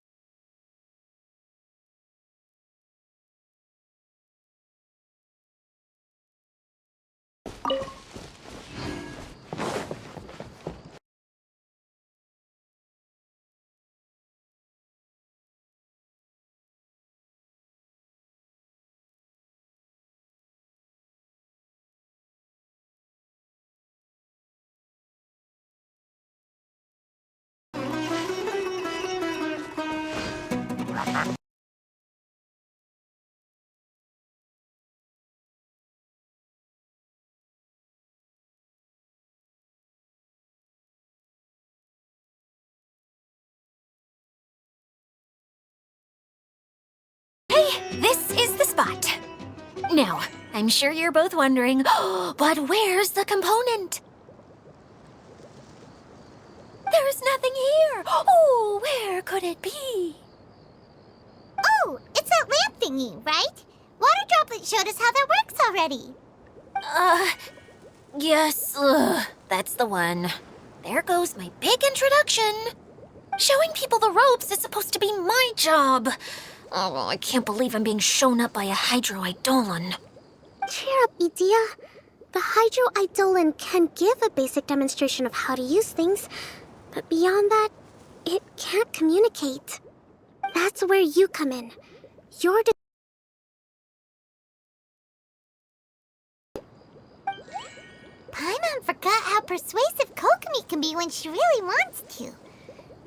This is the spot. Now, I'm sure you're both wondering, but where's the component? There's nothing here. Oh, where could it be? Oh, it's that lamp thingy, right? Water Droplet showed us how that works already. Yes, that's the one. There goes my big introduction. Showing people the ropes is supposed to be my job. Oh, I can't believe I'm being shown up by a Hydro-Eidolon. Cheer up, Edea. The Hydro-Eidolon can give a basic demonstration of how to use things, but beyond that, it can't communicate. That's where you come in. You're Paimon forgot how persuasive Kokomi can be when she really wants to.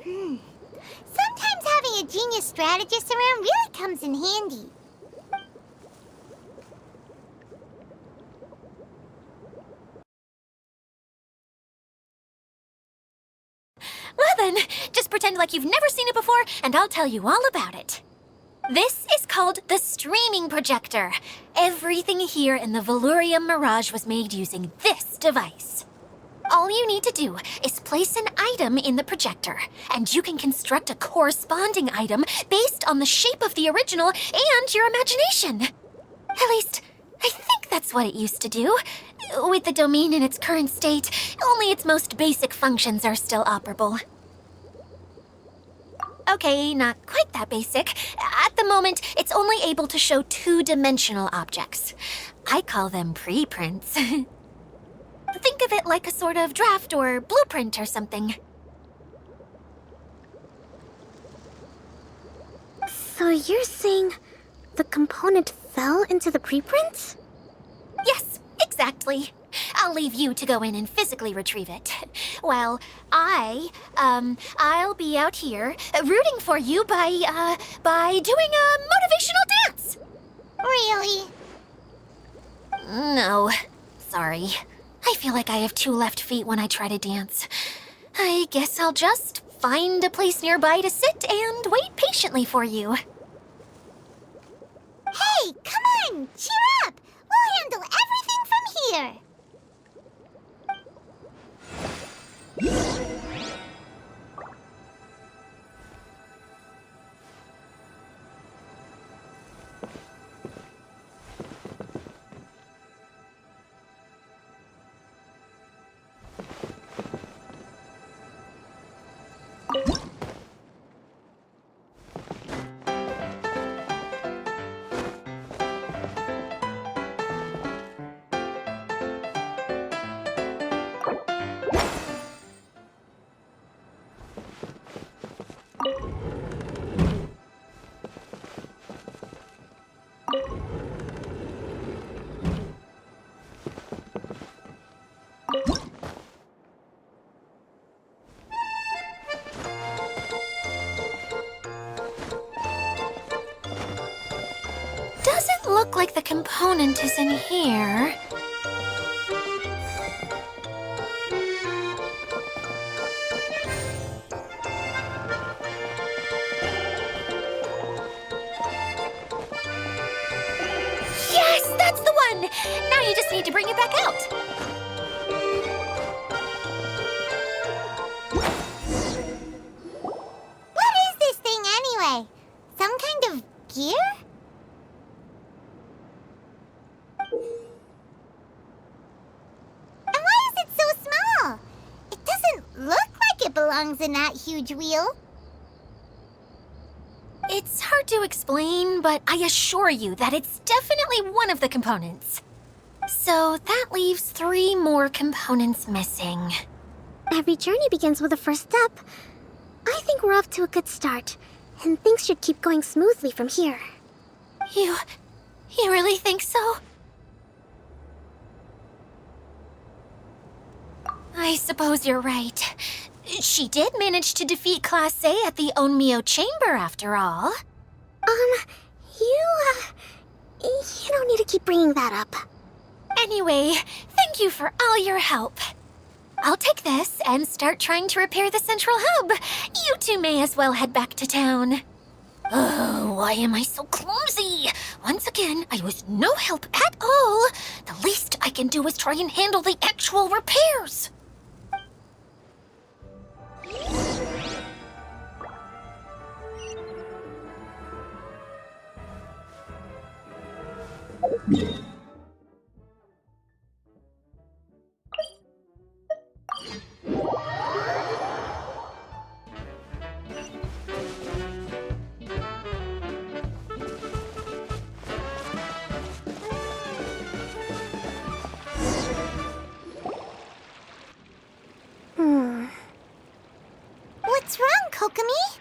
Sometimes having a genius strategist around really comes in handy. Well then, just pretend like you've never seen it before, and I'll tell you all about it. This is called the streaming projector. Everything here in the Valurium Mirage was made using this device. All you need to do is place an item in the projector, and you can construct a corresponding item based on the shape of the original and your imagination. At least, I think that's what it used to do. With the domain in its current state, only its most basic functions are still operable. Okay, not quite that basic. At the moment, it's only able to show two-dimensional objects. I call them preprints. Think of it like a sort of draft or blueprint or something. So you're saying the component fell into the preprints? Yes, exactly. I'll leave you to go in and physically retrieve it. While I'll be out here rooting for you by doing a motivational dance. Really? No, sorry. I feel like I have two left feet when I try to dance. I guess I'll just find a place nearby to sit and wait patiently for you. Hey, come on! Cheer up! We'll handle everything from here! Doesn't look like the component is in here. Yes, that's the one! Now you just need to bring it back out. What is this thing anyway? Some kind of gear? And why is it so small? It doesn't look like it belongs in that huge wheel. It's hard to explain, but I assure you that it's definitely one of the components. So that leaves 3 more components missing. Every journey begins with a first step. I think we're off to a good start, and things should keep going smoothly from here. You really think so? I suppose you're right. She did manage to defeat Class A at the Onmyo Chamber, after all. You don't need to keep bringing that up. Anyway, thank you for all your help. I'll take this and start trying to repair the central hub. You two may as well head back to town. Oh, why am I so clumsy? Once again, I was no help at all. The least I can do is try and handle the actual repairs. Kokomi?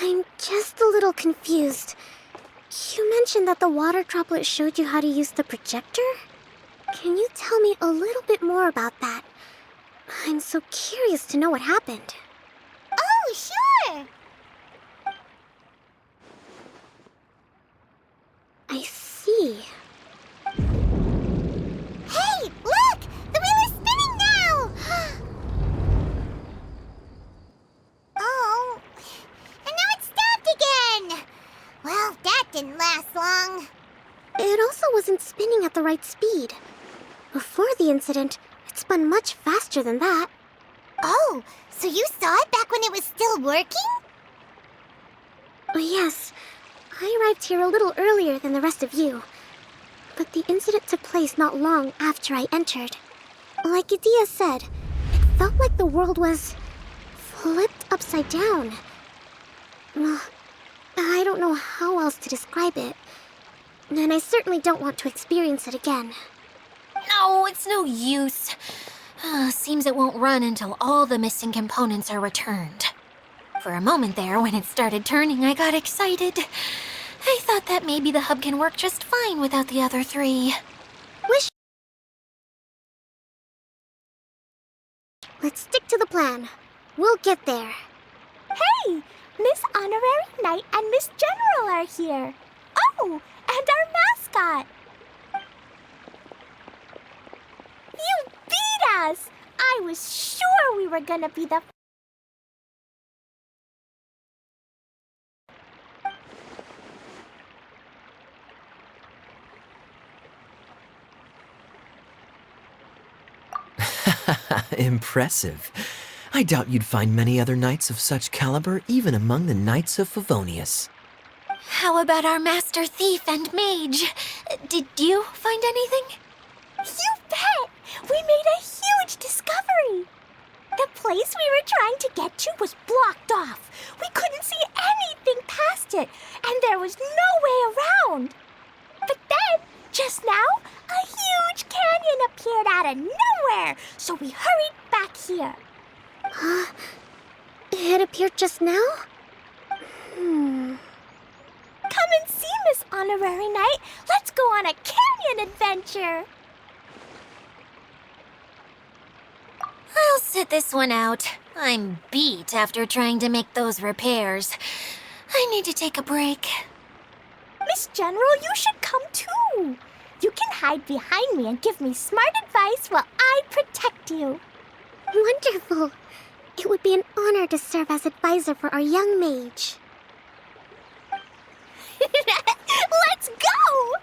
I'm just a little confused. You mentioned that the water droplet showed you how to use the projector? Can you tell me a little bit more about that? I'm so curious to know what happened. Oh, sure! I see. Hey, look! The wheel is spinning now! Oh, and now it's stopped again! Well, that didn't last long. It also wasn't spinning at the right speed. Before the incident, it spun much faster than that. Oh, so you saw it back when it was still working? Yes, I arrived here a little earlier than the rest of you. But the incident took place not long after I entered. Like Idia said, it felt like the world was flipped upside down. I don't know how else to describe it. And I certainly don't want to experience it again. No, it's no use. Seems it won't run until all the missing components are returned. For a moment there, when it started turning, I got excited. I thought that maybe the hub can work just fine without the other three. Let's stick to the plan. We'll get there. Hey, Miss Honorary Knight and Miss General are here. Oh, and our mascot. You beat us! I was sure we were gonna be the Impressive. I doubt you'd find many other knights of such caliber even among the Knights of Favonius. How about our master thief and mage? Did you find anything? You bet! We made a huge discovery! The place we were trying to get to was blocked off. We couldn't see anything past it, and there was no way around. But then, just now, a huge canyon appeared out of nowhere, so we hurried back here. It appeared just now? Come and see, Miss Honorary Knight. Let's go on a canyon adventure. I'll sit this one out. I'm beat after trying to make those repairs. I need to take a break. Miss General, you should come too. You can hide behind me and give me smart advice while I protect you. Wonderful. It would be an honor to serve as advisor for our young mage. Let's go!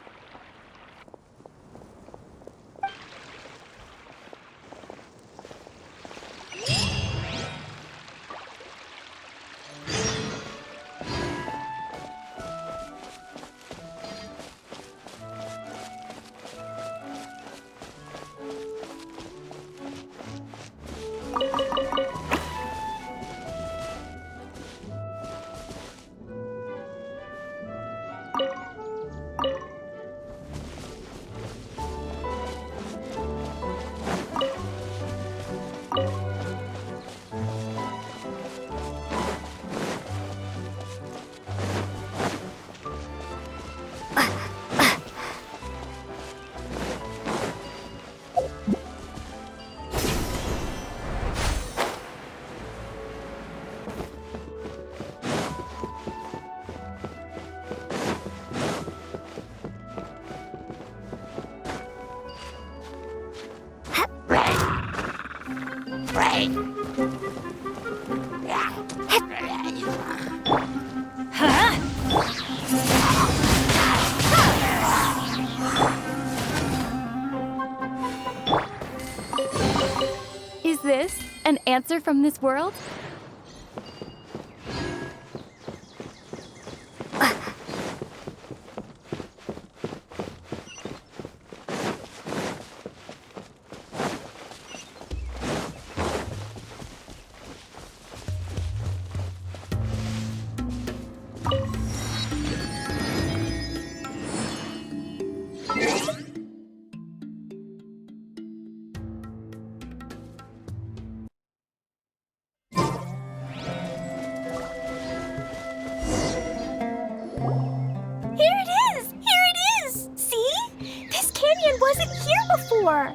Is this an answer from this world? canyon wasn't here before.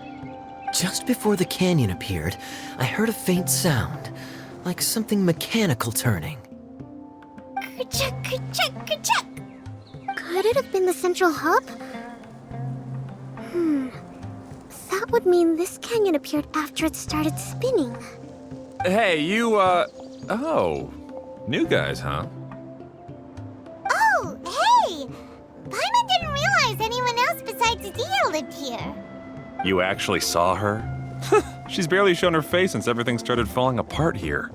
Just before the canyon appeared, I heard a faint sound, like something mechanical turning. Ka-chuck, ka-chuck, ka-chuck. Could it have been the central hub? That would mean this canyon appeared after it started spinning. Hey, you, oh. New guys, huh? Oh, hey! Paimon didn't realize anyone else besides Dia lived here. You actually saw her? She's barely shown her face since everything started falling apart here.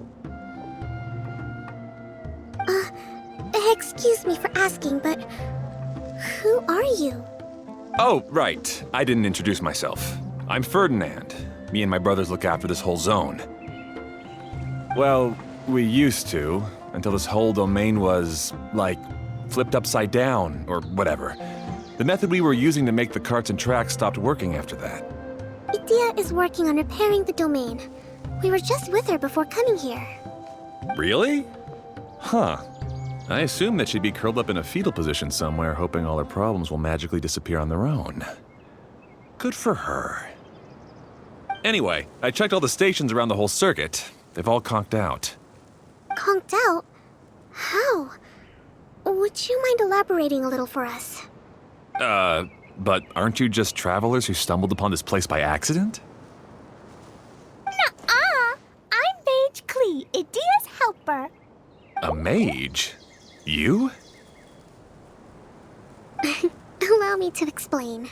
Excuse me for asking, but who are you? Oh, right. I didn't introduce myself. I'm Ferdinand. Me and my brothers look after this whole zone. Well, we used to, until this whole domain was, like, flipped upside down, or whatever. The method we were using to make the carts and tracks stopped working after that. Idia is working on repairing the domain. We were just with her before coming here. Really? Huh. I assumed that she'd be curled up in a fetal position somewhere, hoping all her problems will magically disappear on their own. Good for her. Anyway, I checked all the stations around the whole circuit. They've all conked out. Conked out? How? Would you mind elaborating a little for us? But aren't you just travelers who stumbled upon this place by accident? Nuh-uh. I'm Mage Klee, Idia's helper. A mage? You? Allow me to explain.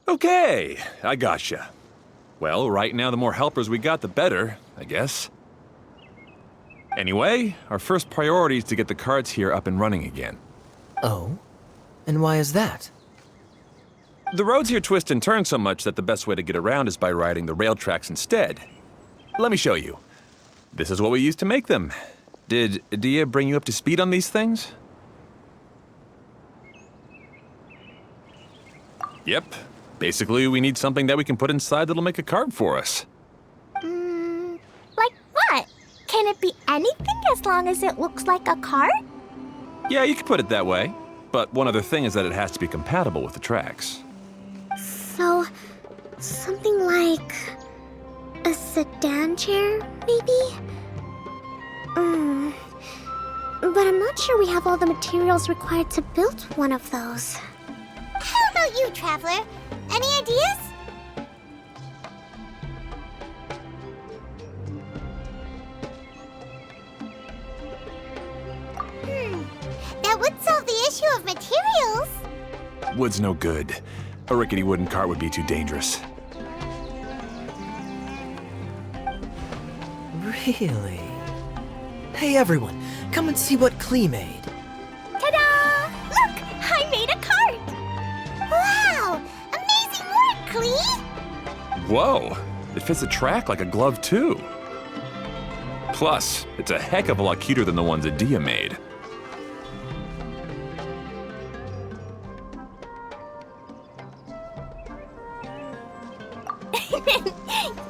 Okay, I gotcha. Well, right now the more helpers we got, the better, I guess. Anyway, our first priority is to get the carts here up and running again. Oh? And why is that? The roads here twist and turn so much that the best way to get around is by riding the rail tracks instead. Let me show you. This is what we used to make them. Did Dia bring you up to speed on these things? Yep. Basically, we need something that we can put inside that'll make a cart for us. Like what? Can it be anything as long as it looks like a cart? Yeah, you could put it that way. But one other thing is that it has to be compatible with the tracks. So, something like a sedan chair, maybe? But I'm not sure we have all the materials required to build one of those. How about you, Traveler? Any ideas? That would solve the issue of materials. Wood's no good. A rickety wooden cart would be too dangerous. Really? Hey everyone, come and see what Klee made. Ta-da! Look! I made a cart! Wow! Amazing work, Klee! Whoa! It fits the track like a glove, too. Plus, it's a heck of a lot cuter than the ones that Dia made.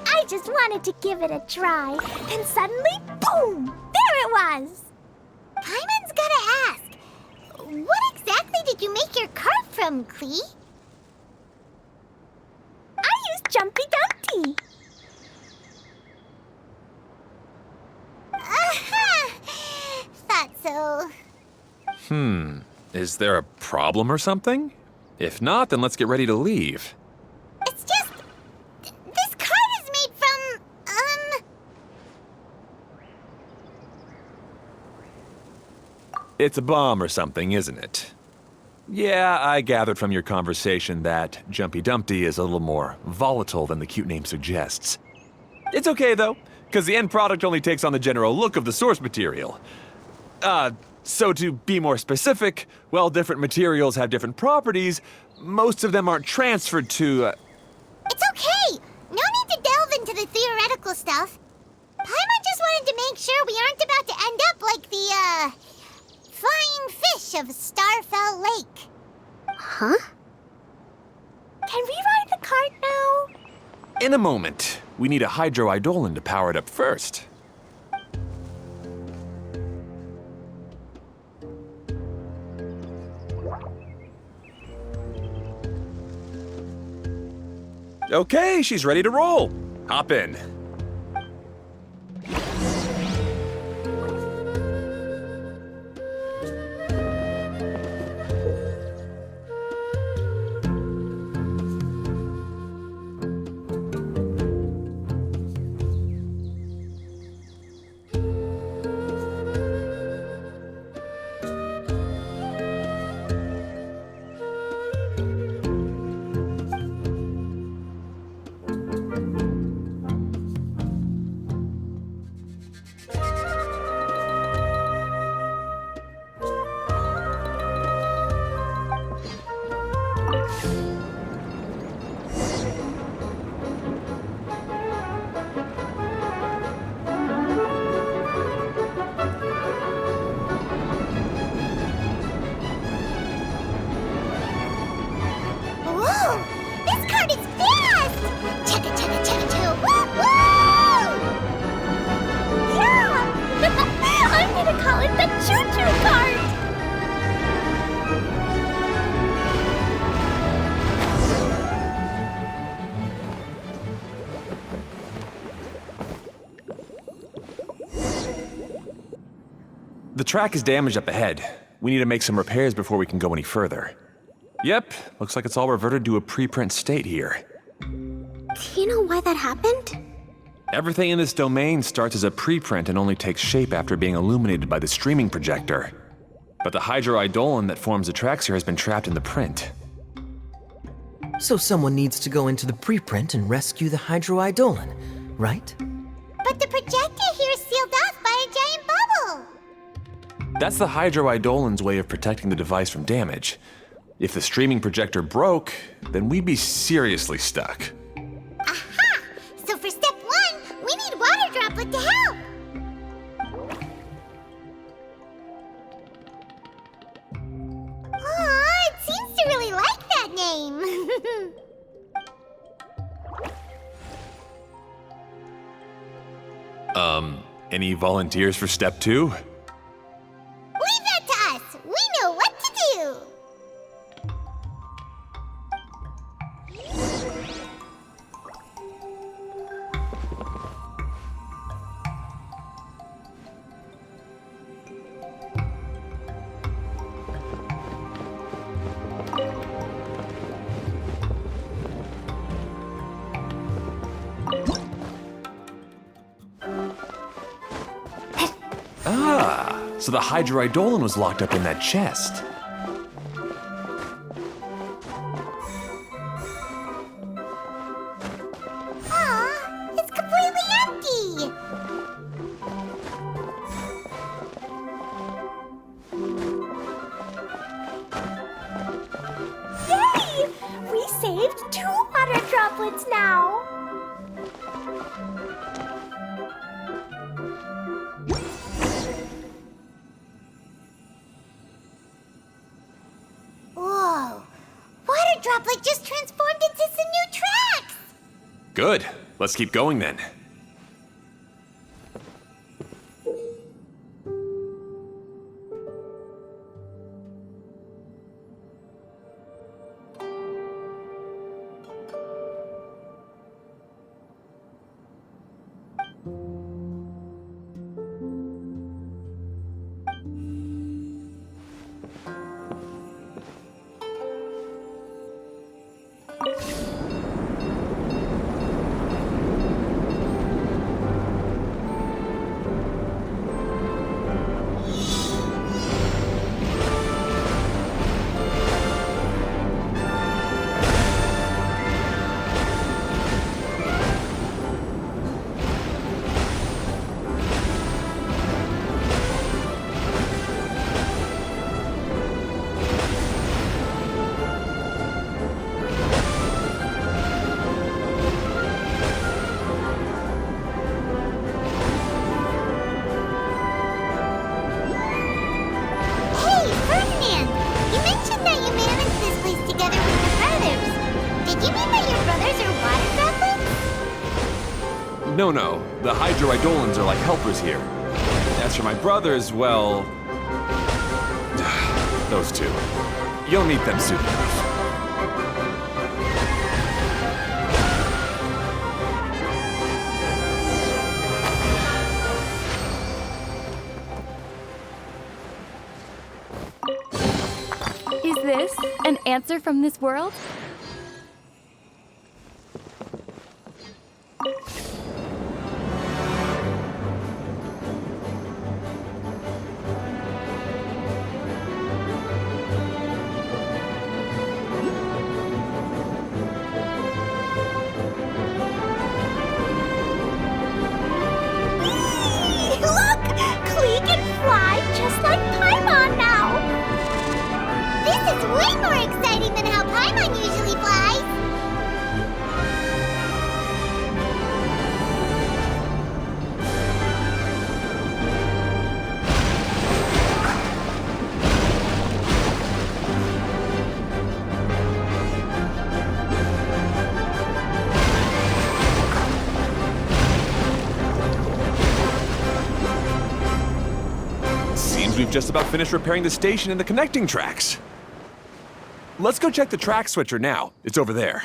I just wanted to give it a try. Then suddenly, boom! There it was! Paimon's gotta ask, what exactly did you make your cart from, Klee? I used Jumpy Dumpty. Thought so. Is there a problem or something? If not, then let's get ready to leave. It's just... this cart is made from, It's a bomb or something, isn't it? Yeah, I gathered from your conversation that Jumpy Dumpty is a little more volatile than the cute name suggests. It's okay, though, because the end product only takes on the general look of the source material. So to be more specific, while different materials have different properties, most of them aren't transferred to, It's okay! No need to delve into the theoretical stuff. Paimon just wanted to make sure we aren't about to end up like the, flying fish of Starfell Lake. Huh? Can we ride the cart now? In a moment. We need a hydroidolin to power it up first. Okay, she's ready to roll. Hop in. Whoa! This card is fast! Chugga chugga chugga chugga woo woo! Yeah! I'm gonna call it the choo-choo cart! The track is damaged up ahead. We need to make some repairs before we can go any further. Yep, looks like it's all reverted to a preprint state here. Do you know why that happened? Everything in this domain starts as a preprint and only takes shape after being illuminated by the streaming projector. But the hydroidolin that forms the tracks here has been trapped in the print. So someone needs to go into the preprint and rescue the hydroidolin, right? But the projector here is sealed off by a giant bubble! That's the hydroidolin's way of protecting the device from damage. If the streaming projector broke, then we'd be seriously stuck. Aha! So for step 1, we need water droplet to help! Aw, it seems to really like that name! Any volunteers for step 2? Leave that to us! We know what to do! So the hydroidolin was locked up in that chest. Aw, it's completely empty! Yay! We saved 2 water droplets now! Whoa! Water droplet just transformed into some new tracks! Good. Let's keep going then. Hey, Ferdinand! You mentioned that you managed this place together with your brothers. Did you mean that your brothers are water droplets? No. The hydroidolins are like helpers here. As for my brothers, well... those two. You'll meet them soon enough. this an answer from this world? Look! Klee can fly just like Paimon now! This is way more exciting than how Paimon usually flies. Seems we've just about finished repairing the station and the connecting tracks. Let's go check the track switcher now. It's over there.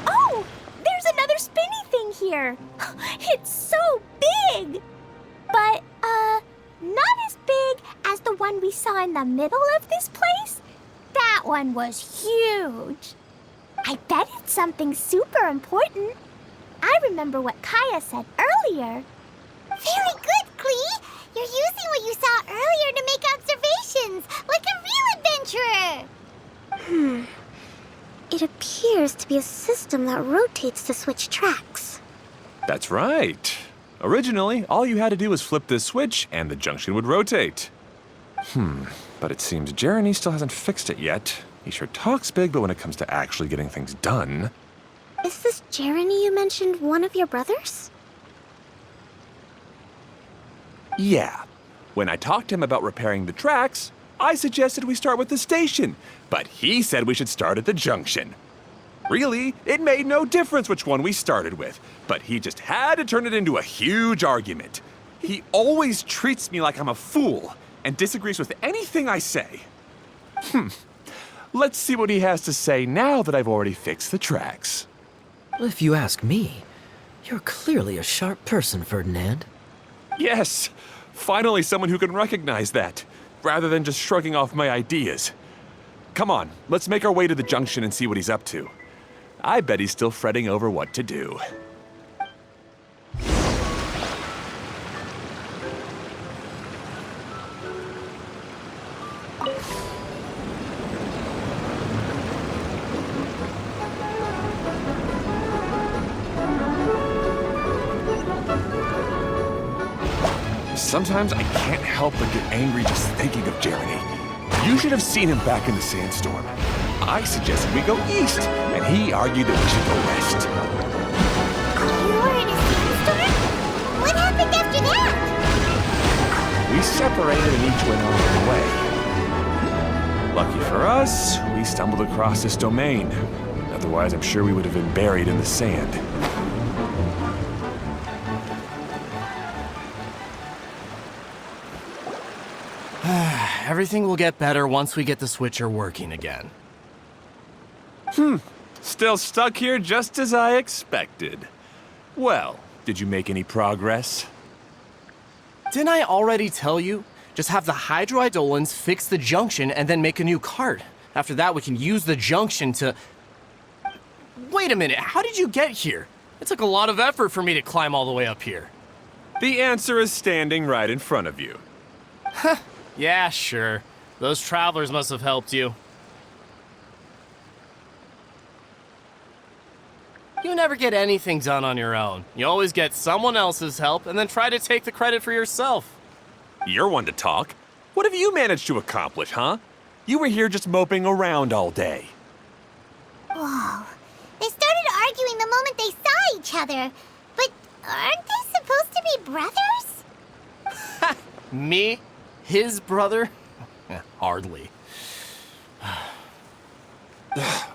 Oh! There's another spinny thing here! It's so big! But, not as big as the one we saw in the middle of this place. That one was huge. I bet it's something super important. I remember what Kaya said earlier. Very good, Klee. You're using what you saw earlier to make observations, like a real adventurer. It appears to be a system that rotates to switch tracks. That's right. Originally, all you had to do was flip this switch and the junction would rotate. But it seems Jeremy still hasn't fixed it yet. He sure talks big, but when it comes to actually getting things done... Is this Jeremy you mentioned one of your brothers? Yeah. When I talked to him about repairing the tracks, I suggested we start with the station, but he said we should start at the junction. Really, it made no difference which one we started with, but he just had to turn it into a huge argument. He always treats me like I'm a fool and disagrees with anything I say. Let's see what he has to say now that I've already fixed the tracks. If you ask me, you're clearly a sharp person, Ferdinand. Yes, finally someone who can recognize that, rather than just shrugging off my ideas. Come on, let's make our way to the junction and see what he's up to. I bet he's still fretting over what to do. Sometimes I can't help but get angry just thinking of Jeremy. You should have seen him back in the sandstorm. I suggested we go east, and he argued that we should go west. You were in a sandstorm? What happened after that? We separated and each went our own way. Lucky for us, we stumbled across this domain. Otherwise, I'm sure we would have been buried in the sand. Everything will get better once we get the switcher working again. Still stuck here just as I expected. Well, did you make any progress? Didn't I already tell you? Just have the hydroidolins fix the junction and then make a new cart. After that, we can use the junction to... Wait a minute, how did you get here? It took a lot of effort for me to climb all the way up here. The answer is standing right in front of you. Yeah, sure. Those travelers must have helped you. You never get anything done on your own. You always get someone else's help and then try to take the credit for yourself. You're one to talk. What have you managed to accomplish, huh? You were here just moping around all day. Whoa. They started arguing the moment they saw each other. But aren't they supposed to be brothers? Me? His brother? Hardly.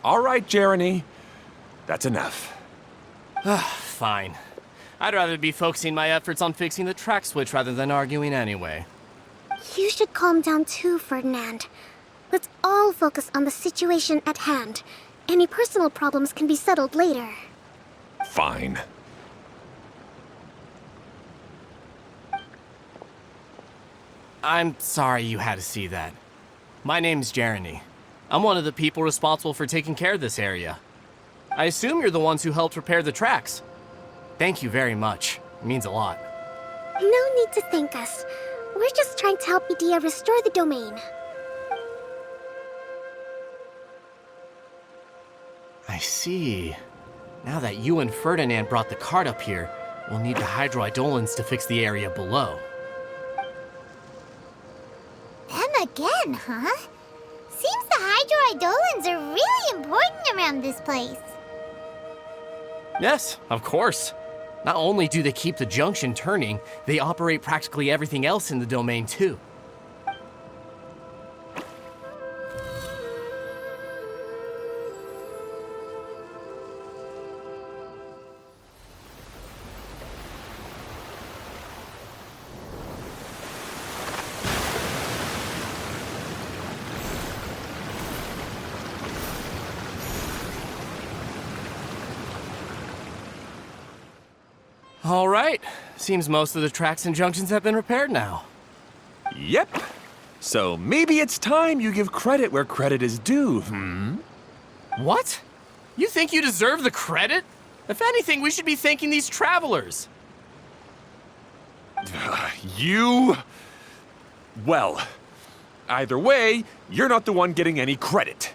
All right, Jeremy. That's enough. Fine. I'd rather be focusing my efforts on fixing the track switch rather than arguing anyway. You should calm down too, Ferdinand. Let's all focus on the situation at hand. Any personal problems can be settled later. Fine. I'm sorry you had to see that. My name's Jeremy. I'm one of the people responsible for taking care of this area. I assume you're the ones who helped repair the tracks. Thank you very much. It means a lot. No need to thank us. We're just trying to help Edea restore the domain. I see. Now that you and Ferdinand brought the cart up here, we'll need the hydroidolins to fix the area below. Them again, huh? Seems the hydroidolins are really important around this place. Yes, of course. Not only do they keep the junction turning, they operate practically everything else in the domain too. All right. Seems most of the tracks and junctions have been repaired now. Yep. So maybe it's time you give credit where credit is due, What? You think you deserve the credit? If anything, we should be thanking these travelers. You... Well, either way, you're not the one getting any credit.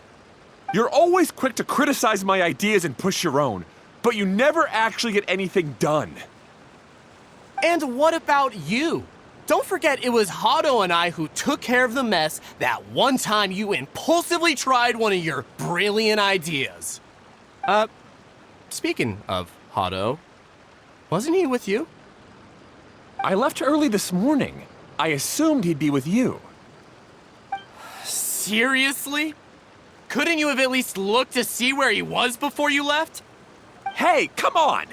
You're always quick to criticize my ideas and push your own, but you never actually get anything done. And what about you? Don't forget it was Hado and I who took care of the mess that one time you impulsively tried one of your brilliant ideas. Speaking of Hado, wasn't he with you? I left early this morning. I assumed he'd be with you. Seriously? Couldn't you have at least looked to see where he was before you left? Hey, come on!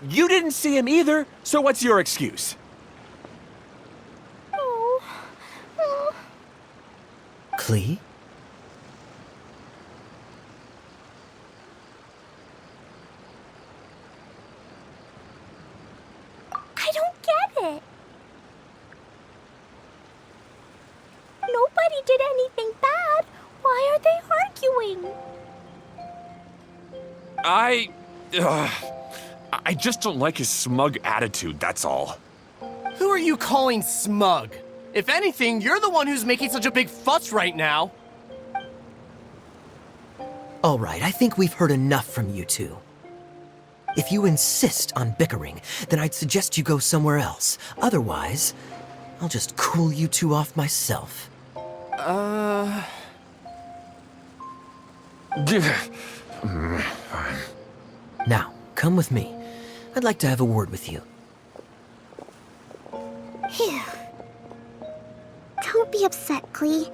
You didn't see him either, so what's your excuse? Klee? I don't get it. Nobody did anything bad. Why are they arguing? I just don't like his smug attitude, that's all. Who are you calling smug? If anything, you're the one who's making such a big fuss right now. All right, I think we've heard enough from you two. If you insist on bickering, then I'd suggest you go somewhere else. Otherwise, I'll just cool you two off myself. Now, come with me. I'd like to have a word with you. Phew. Don't be upset, Klee.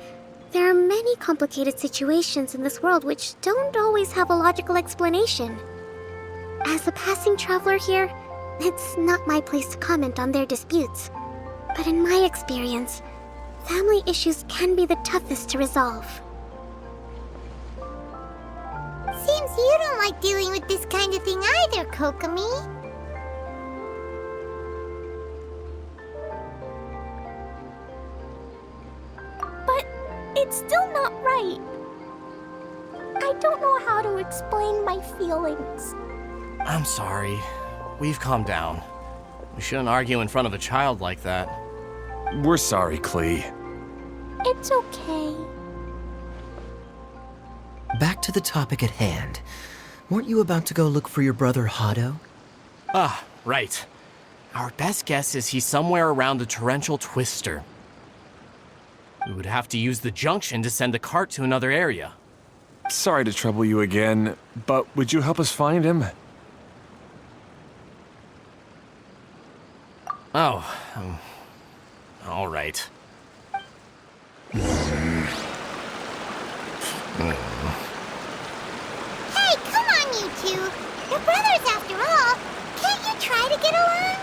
There are many complicated situations in this world which don't always have a logical explanation. As a passing traveler here, it's not my place to comment on their disputes. But in my experience, family issues can be the toughest to resolve. Seems you don't like dealing with this kind of thing either, Kokomi. But it's still not right. I don't know how to explain my feelings. I'm sorry. We've calmed down. We shouldn't argue in front of a child like that. We're sorry, Klee. It's okay. Back to the topic at hand. Weren't you about to go look for your brother Hado? Ah, right. Our best guess is he's somewhere around the torrential twister. We would have to use the junction to send the cart to another area. Sorry to trouble you again, but would you help us find him? Oh, all right. Hey, come on, you two. You're brothers after all. Can't you try to get along?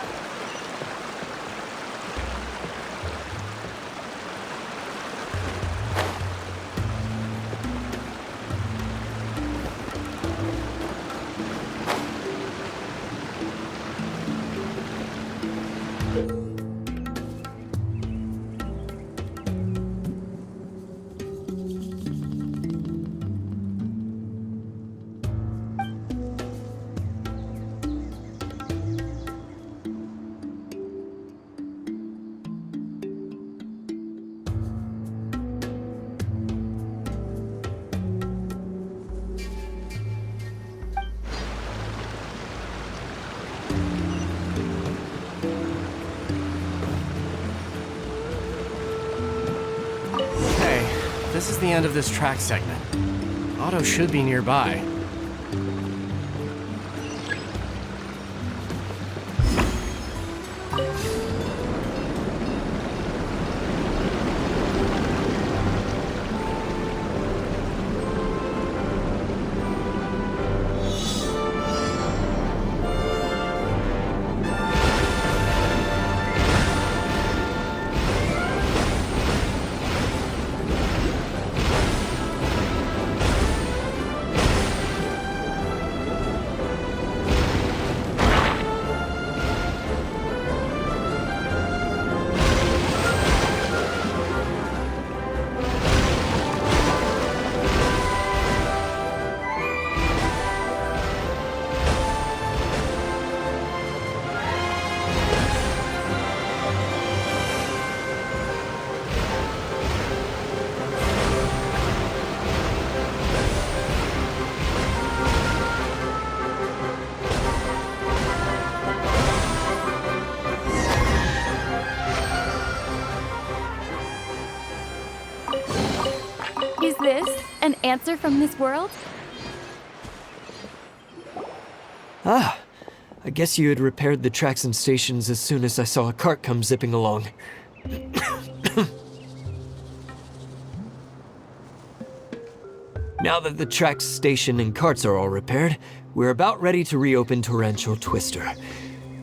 This is the end of this track segment. Otto should be nearby. Is this an answer from this world? Ah, I guess you had repaired the tracks and stations as soon as I saw a cart come zipping along. Now that the tracks, station, and carts are all repaired, we're about ready to reopen Torrential Twister.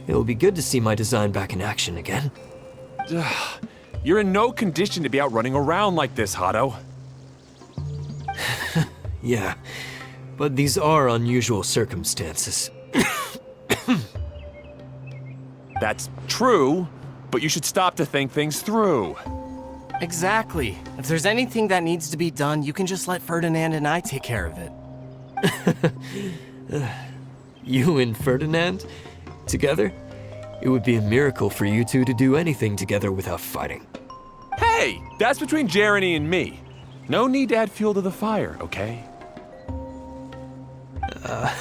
It will be good to see my design back in action again. You're in no condition to be out running around like this, Hado. Yeah, but these are unusual circumstances. That's true, but you should stop to think things through. Exactly. If there's anything that needs to be done, you can just let Ferdinand and I take care of it. You and Ferdinand? Together? It would be a miracle for you two to do anything together without fighting. Hey, that's between Jeremy and me. No need to add fuel to the fire, okay?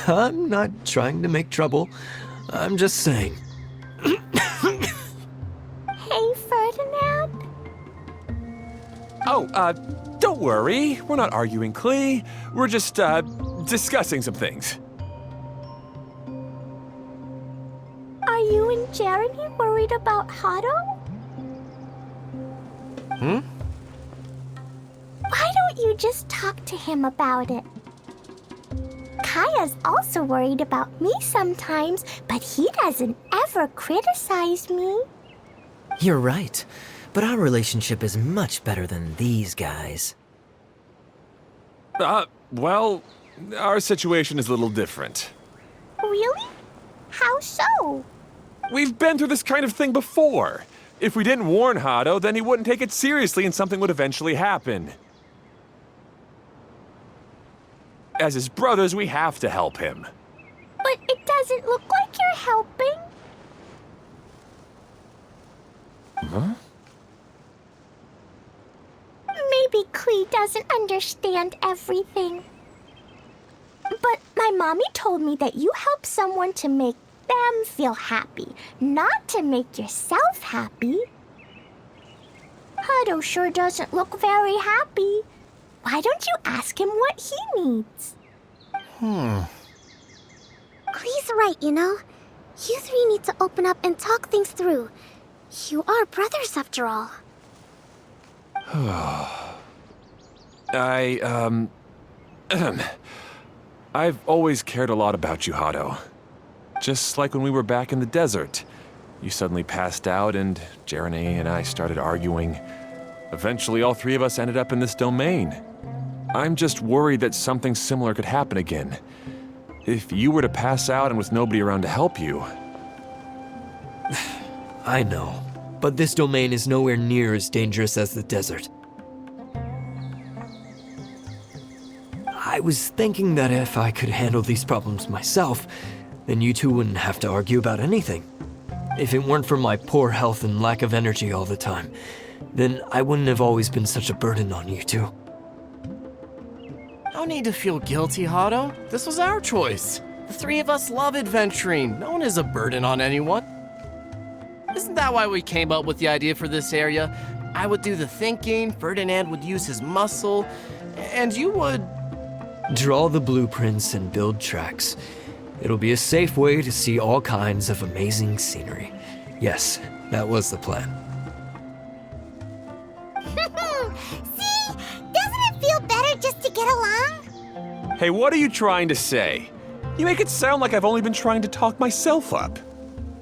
I'm not trying to make trouble. I'm just saying. Hey, Ferdinand? Oh, don't worry. We're not arguing, Klee. We're just, discussing some things. Are you and Jeremy worried about Hado? Why don't you just talk to him about it? Kaya's also worried about me sometimes, but he doesn't ever criticize me. You're right. but our relationship is much better than these guys. Well, our situation is a little different. Really? How so? We've been through this kind of thing before. If we didn't warn Hado, then he wouldn't take it seriously and something would eventually happen. As his brothers, we have to help him. But it doesn't look like you're helping. Huh? Maybe Klee doesn't understand everything. But my mommy told me that you help someone to make them feel happy, not to make yourself happy. Hado sure doesn't look very happy. Why don't you ask him what he needs? Klee's right, you know. You three need to open up and talk things through. You are brothers after all. I've always cared a lot about you, Hado. Just like when we were back in the desert. You suddenly passed out and Jerene and I started arguing. Eventually, all three of us ended up in this domain. I'm just worried that something similar could happen again. If you were to pass out and with nobody around to help you... I know, but this domain is nowhere near as dangerous as the desert. I was thinking that if I could handle these problems myself, then you two wouldn't have to argue about anything. If it weren't for my poor health and lack of energy all the time, then I wouldn't have always been such a burden on you two. No need to feel guilty, Hado. This was our choice. The three of us love adventuring. No one is a burden on anyone. Isn't that why we came up with the idea for this area? I would do the thinking, Ferdinand would use his muscle, and you would... Draw the blueprints and build tracks. It'll be a safe way to see all kinds of amazing scenery. Yes, that was the plan. See? Doesn't it feel better just to get along? Hey, what are you trying to say? You make it sound like I've only been trying to talk myself up.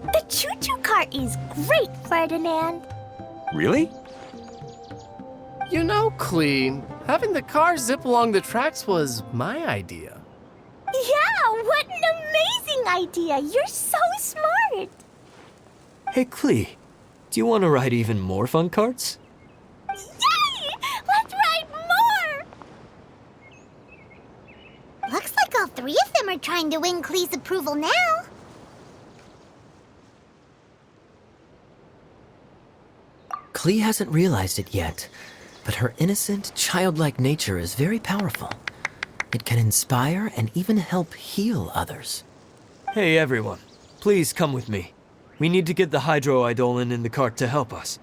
The choo-choo cart is great, Ferdinand. Really? You know, Klee, having the car zip along the tracks was my idea. Yeah, what an amazing idea. You're so smart. Hey, Klee, do you want to ride even more fun carts? Yay! Let's ride more! Looks like all three of them are trying to win Klee's approval now. Klee hasn't realized it yet, but her innocent, childlike nature is very powerful. It can inspire and even help heal others. Hey everyone, please come with me. We need to get the hydroidolin in the cart to help us.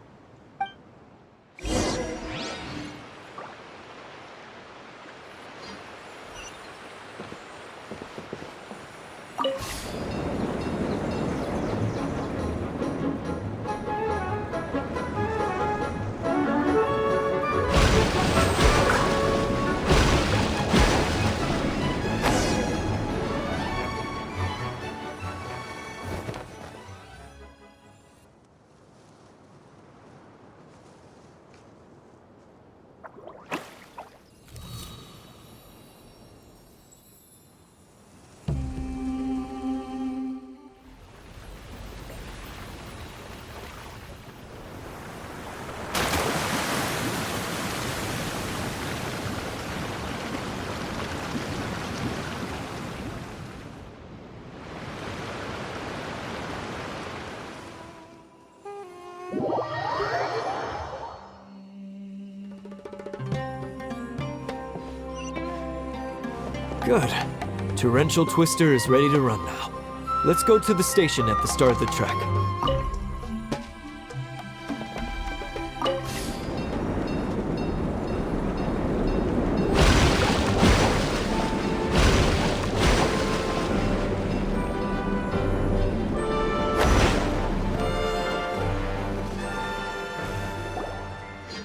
Good. Torrential Twister is ready to run now. Let's go to the station at the start of the trek.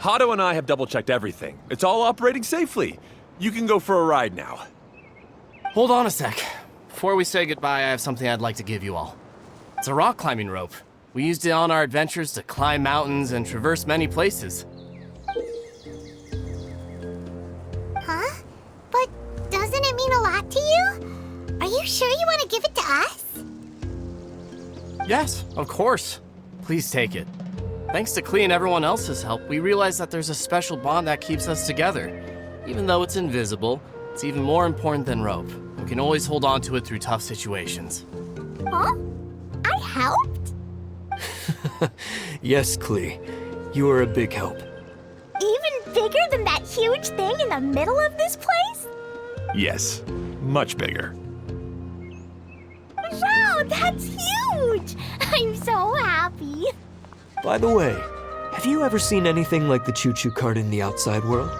Hado and I have double-checked everything. It's all operating safely. You can go for a ride now. Hold on a sec. Before we say goodbye, I have something I'd like to give you all. It's a rock climbing rope. We used it on our adventures to climb mountains and traverse many places. Huh? But doesn't it mean a lot to you? Are you sure you want to give it to us? Yes, of course. Please take it. Thanks to Klee and everyone else's help, we realized that there's a special bond that keeps us together. Even though it's invisible, it's even more important than rope. We can always hold on to it through tough situations. Huh? I helped? Yes, Klee. You are a big help. Even bigger than that huge thing in the middle of this place? Yes, much bigger. Wow, that's huge! I'm so happy. By the way, have you ever seen anything like the choo-choo cart in the outside world?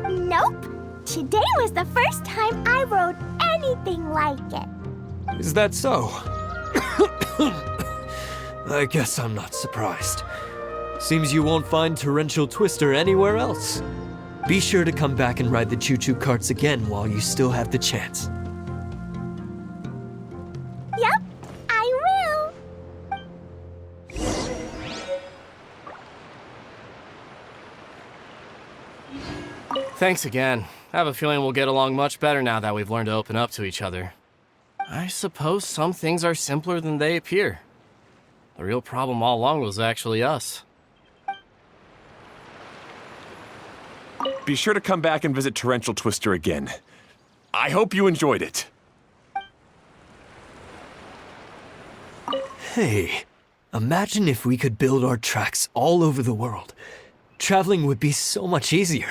Nope. Today was the first time I rode anything like it. Is that so? I guess I'm not surprised. Seems you won't find Torrential Twister anywhere else. Be sure to come back and ride the choo-choo carts again while you still have the chance. Yep, I will. Thanks again. I have a feeling we'll get along much better now that we've learned to open up to each other. I suppose some things are simpler than they appear. The real problem all along was actually us. Be sure to come back and visit Torrential Twister again. I hope you enjoyed it. Hey, imagine if we could build our tracks all over the world. Traveling would be so much easier.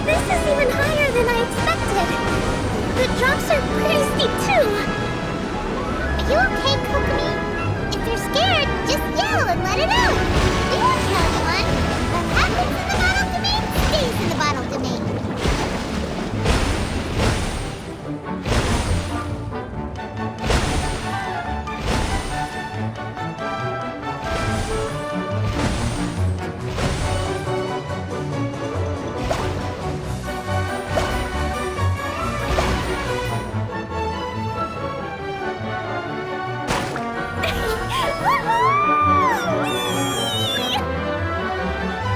This is even higher than I expected. The drops are pretty steep too. Are you okay, Kokomi? If you're scared, just yell and let it out. We won't tell anyone. What happens in the bottle domain stays in the bottle domain.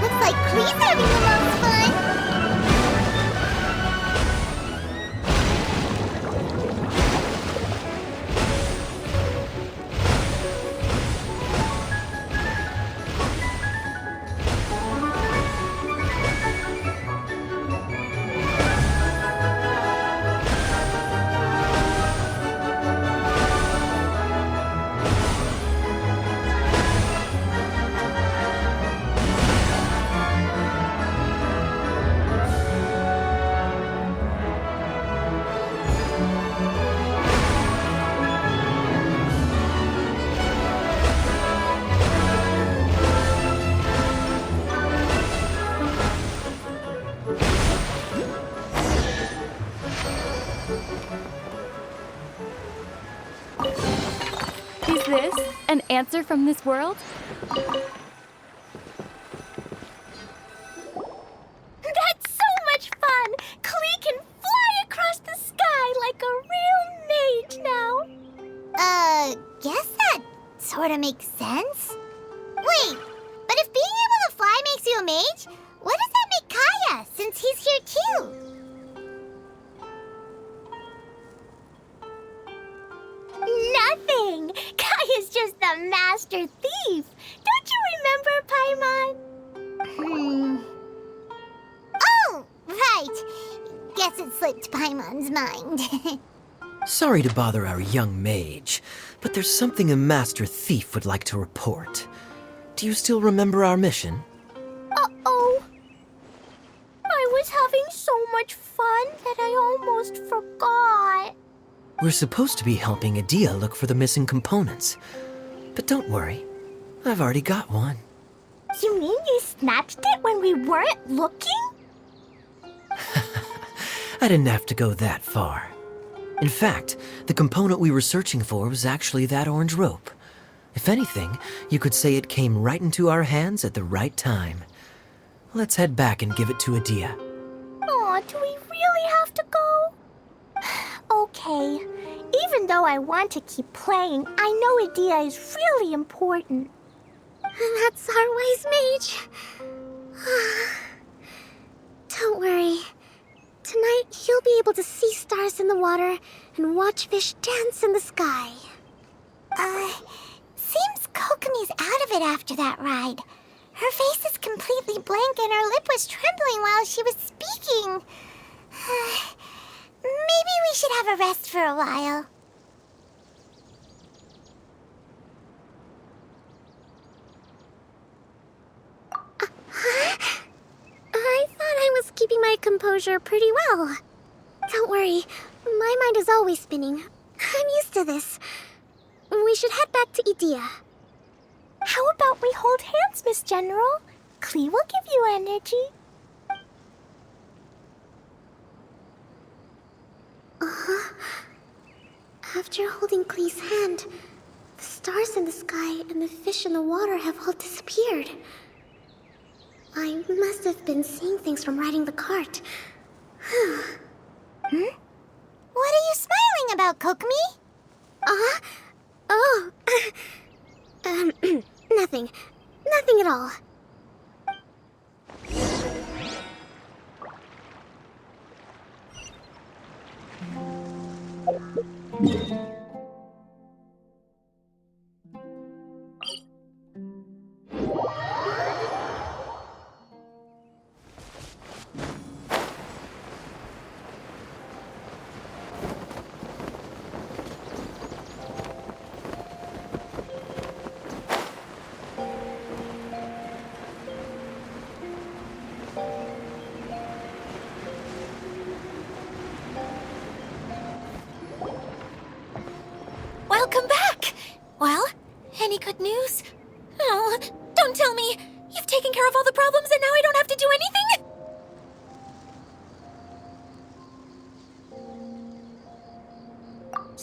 Looks like Klee's having the most fun. Is this an answer from this world? That's so much fun! Klee can fly across the sky like a real mage now. Guess that sorta makes sense. Wait, but if being able to fly makes you a mage, what does that make Kaya, since he's here too? Nothing! Kaya's just the master thief. Don't you remember, Paimon? Oh, right. Guess it slipped Paimon's mind. Sorry to bother our young mage, but there's something a master thief would like to report. Do you still remember our mission? Uh-oh. I was having so much fun that I almost forgot. We're supposed to be helping Adia look for the missing components. But don't worry, I've already got one. You mean you snatched it when we weren't looking? I didn't have to go that far. In fact, the component we were searching for was actually that orange rope. If anything, you could say it came right into our hands at the right time. Let's head back and give it to Adia. Aw, do we really have to go? Okay. Even though I want to keep playing, I know Adia is really important. That's our wise mage. Don't worry. Tonight, he'll be able to see stars in the water and watch fish dance in the sky. Seems Kokomi's out of it after that ride. Her face is completely blank and her lip was trembling while she was speaking. Maybe we should have a rest for a while. I thought I was keeping my composure pretty well. Don't worry, my mind is always spinning. I'm used to this. We should head back to Idia. How about we hold hands, Miss General? Klee will give you energy. After holding Klee's hand, the stars in the sky and the fish in the water have all disappeared. I must have been seeing things from riding the cart. What are you smiling about, Kokomi? Oh. Nothing. Nothing at all. Welcome back! Well, any good news? Oh, don't tell me! You've taken care of all the problems and now I don't have to do anything?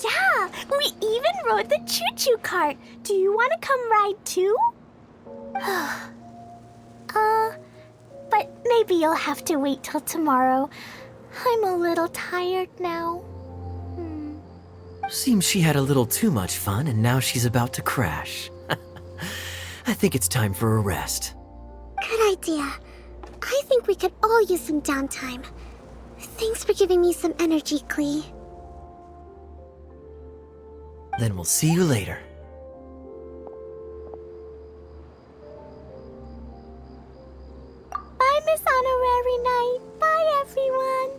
Yeah, we even rode the choo-choo cart. Do you want to come ride too? But maybe you'll have to wait till tomorrow. I'm a little tired now. Seems she had a little too much fun and now she's about to crash. I think it's time for a rest. Good idea. I think we could all use some downtime. Thanks for giving me some energy, Klee. Then we'll see you later. Bye, Miss Honorary Knight. Bye, everyone.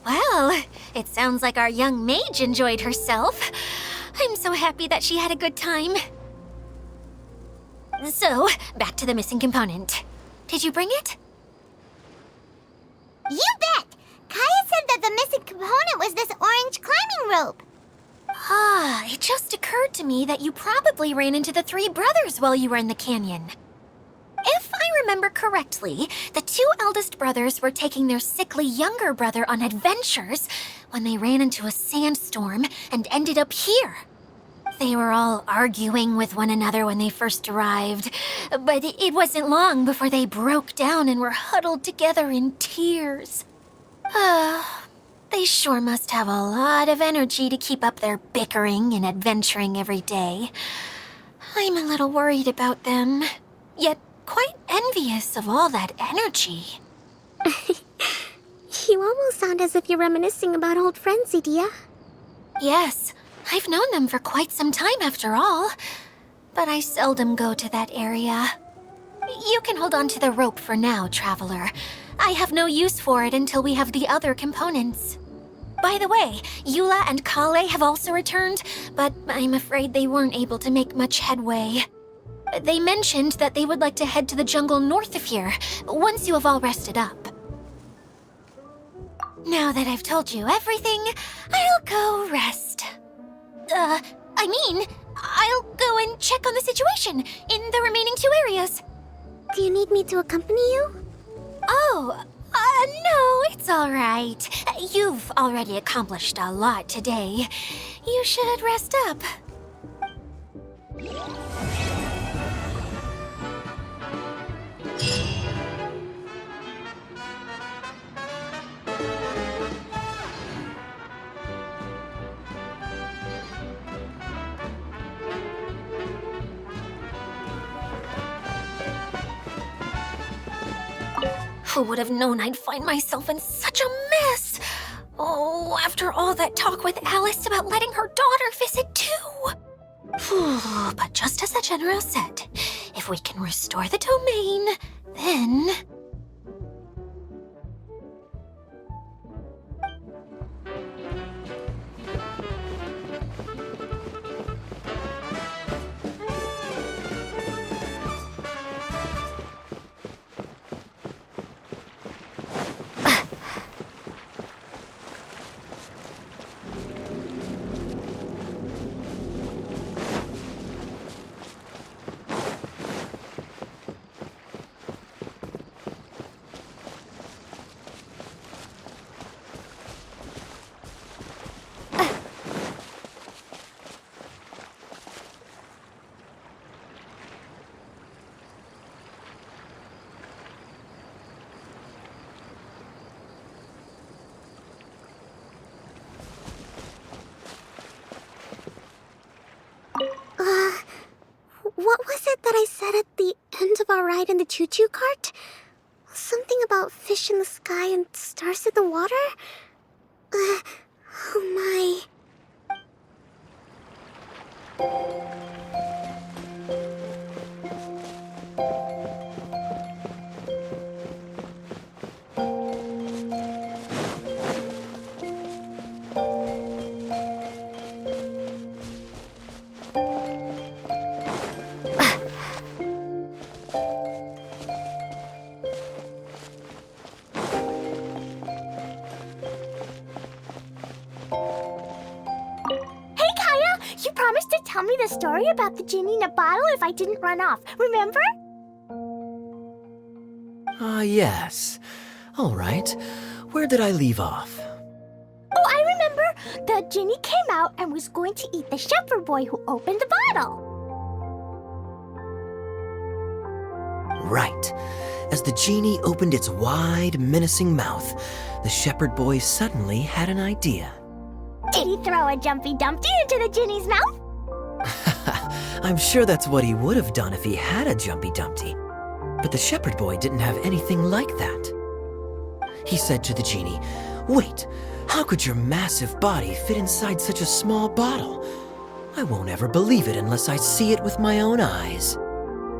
Well, it sounds like our young mage enjoyed herself. I'm so happy that she had a good time. So, back to the missing component. Did you bring it? You bet! Kaya said that the missing component was this orange climbing rope. It just occurred to me that you probably ran into the three brothers while you were in the canyon. If I remember correctly, the two eldest brothers were taking their sickly younger brother on adventures when they ran into a sandstorm and ended up here. They were all arguing with one another when they first arrived, but it wasn't long before they broke down and were huddled together in tears. They sure must have a lot of energy to keep up their bickering and adventuring every day. I'm a little worried about them, yet quite envious of all that energy. You almost sound as if you're reminiscing about old friends, Idia. Yes, I've known them for quite some time after all, but I seldom go to that area. You can hold on to the rope for now, Traveler. I have no use for it until we have the other components. By the way, Eula and Kale have also returned, but I'm afraid they weren't able to make much headway. They mentioned that they would like to head to the jungle north of here, once you have all rested up. Now that I've told you everything, I'll go rest. I'll go and check on the situation in the remaining 2 areas. Do you need me to accompany you? Oh, no, it's all right. You've already accomplished a lot today. You should rest up. Who would have known I'd find myself in such a mess? Oh, after all that talk with Alice about letting her daughter visit too. But just as the general said, if we can restore the domain, then... What was it that I said at the end of our ride in the choo-choo cart? Something about fish in the sky and stars in the water? Oh my... You promised to tell me the story about the genie in a bottle if I didn't run off, remember? Ah, yes. All right. Where did I leave off? Oh, I remember! The genie came out and was going to eat the shepherd boy who opened the bottle. Right. As the genie opened its wide, menacing mouth, the shepherd boy suddenly had an idea. Did he throw a Jumpy Dumpty into the genie's mouth? I'm sure that's what he would have done if he had a Jumpy Dumpty. But the shepherd boy didn't have anything like that. He said to the genie, "Wait, how could your massive body fit inside such a small bottle? I won't ever believe it unless I see it with my own eyes."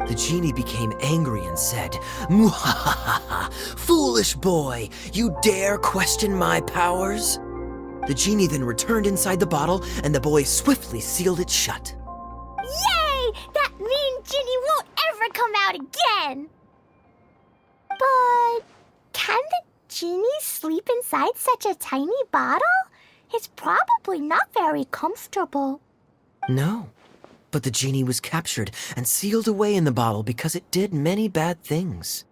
The genie became angry and said, "Mwahaha! Foolish boy, you dare question my powers?" The genie then returned inside the bottle, and the boy swiftly sealed it shut. Yay! That mean genie won't ever come out again! But can the genie sleep inside such a tiny bottle? It's probably not very comfortable. No, but the genie was captured and sealed away in the bottle because it did many bad things.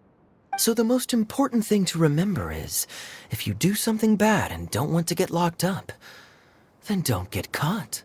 So the most important thing to remember is, if you do something bad and don't want to get locked up, then don't get caught.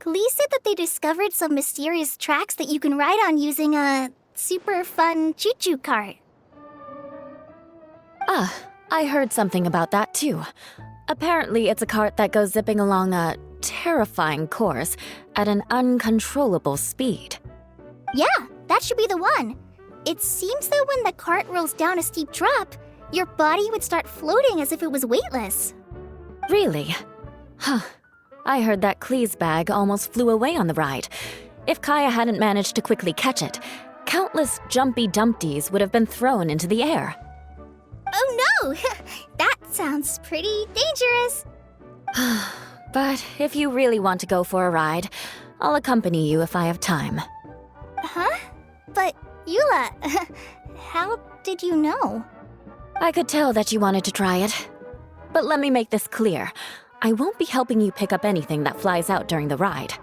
Lee said that they discovered some mysterious tracks that you can ride on using a super fun choo-choo cart. Ah, I heard something about that too. Apparently, it's a cart that goes zipping along a terrifying course at an uncontrollable speed. Yeah, that should be the one. It seems that when the cart rolls down a steep drop, your body would start floating as if it was weightless. Really? Huh. I heard that Klee's bag almost flew away on the ride. If Kaya hadn't managed to quickly catch it, countless jumpy dumpties would have been thrown into the air. Oh no! That sounds pretty dangerous. But if you really want to go for a ride, I'll accompany you if I have time. Huh? But, Eula, how did you know? I could tell that you wanted to try it. But let me make this clear. I won't be helping you pick up anything that flies out during the ride.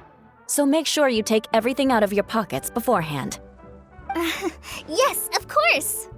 So make sure you take everything out of your pockets beforehand. Yes, of course!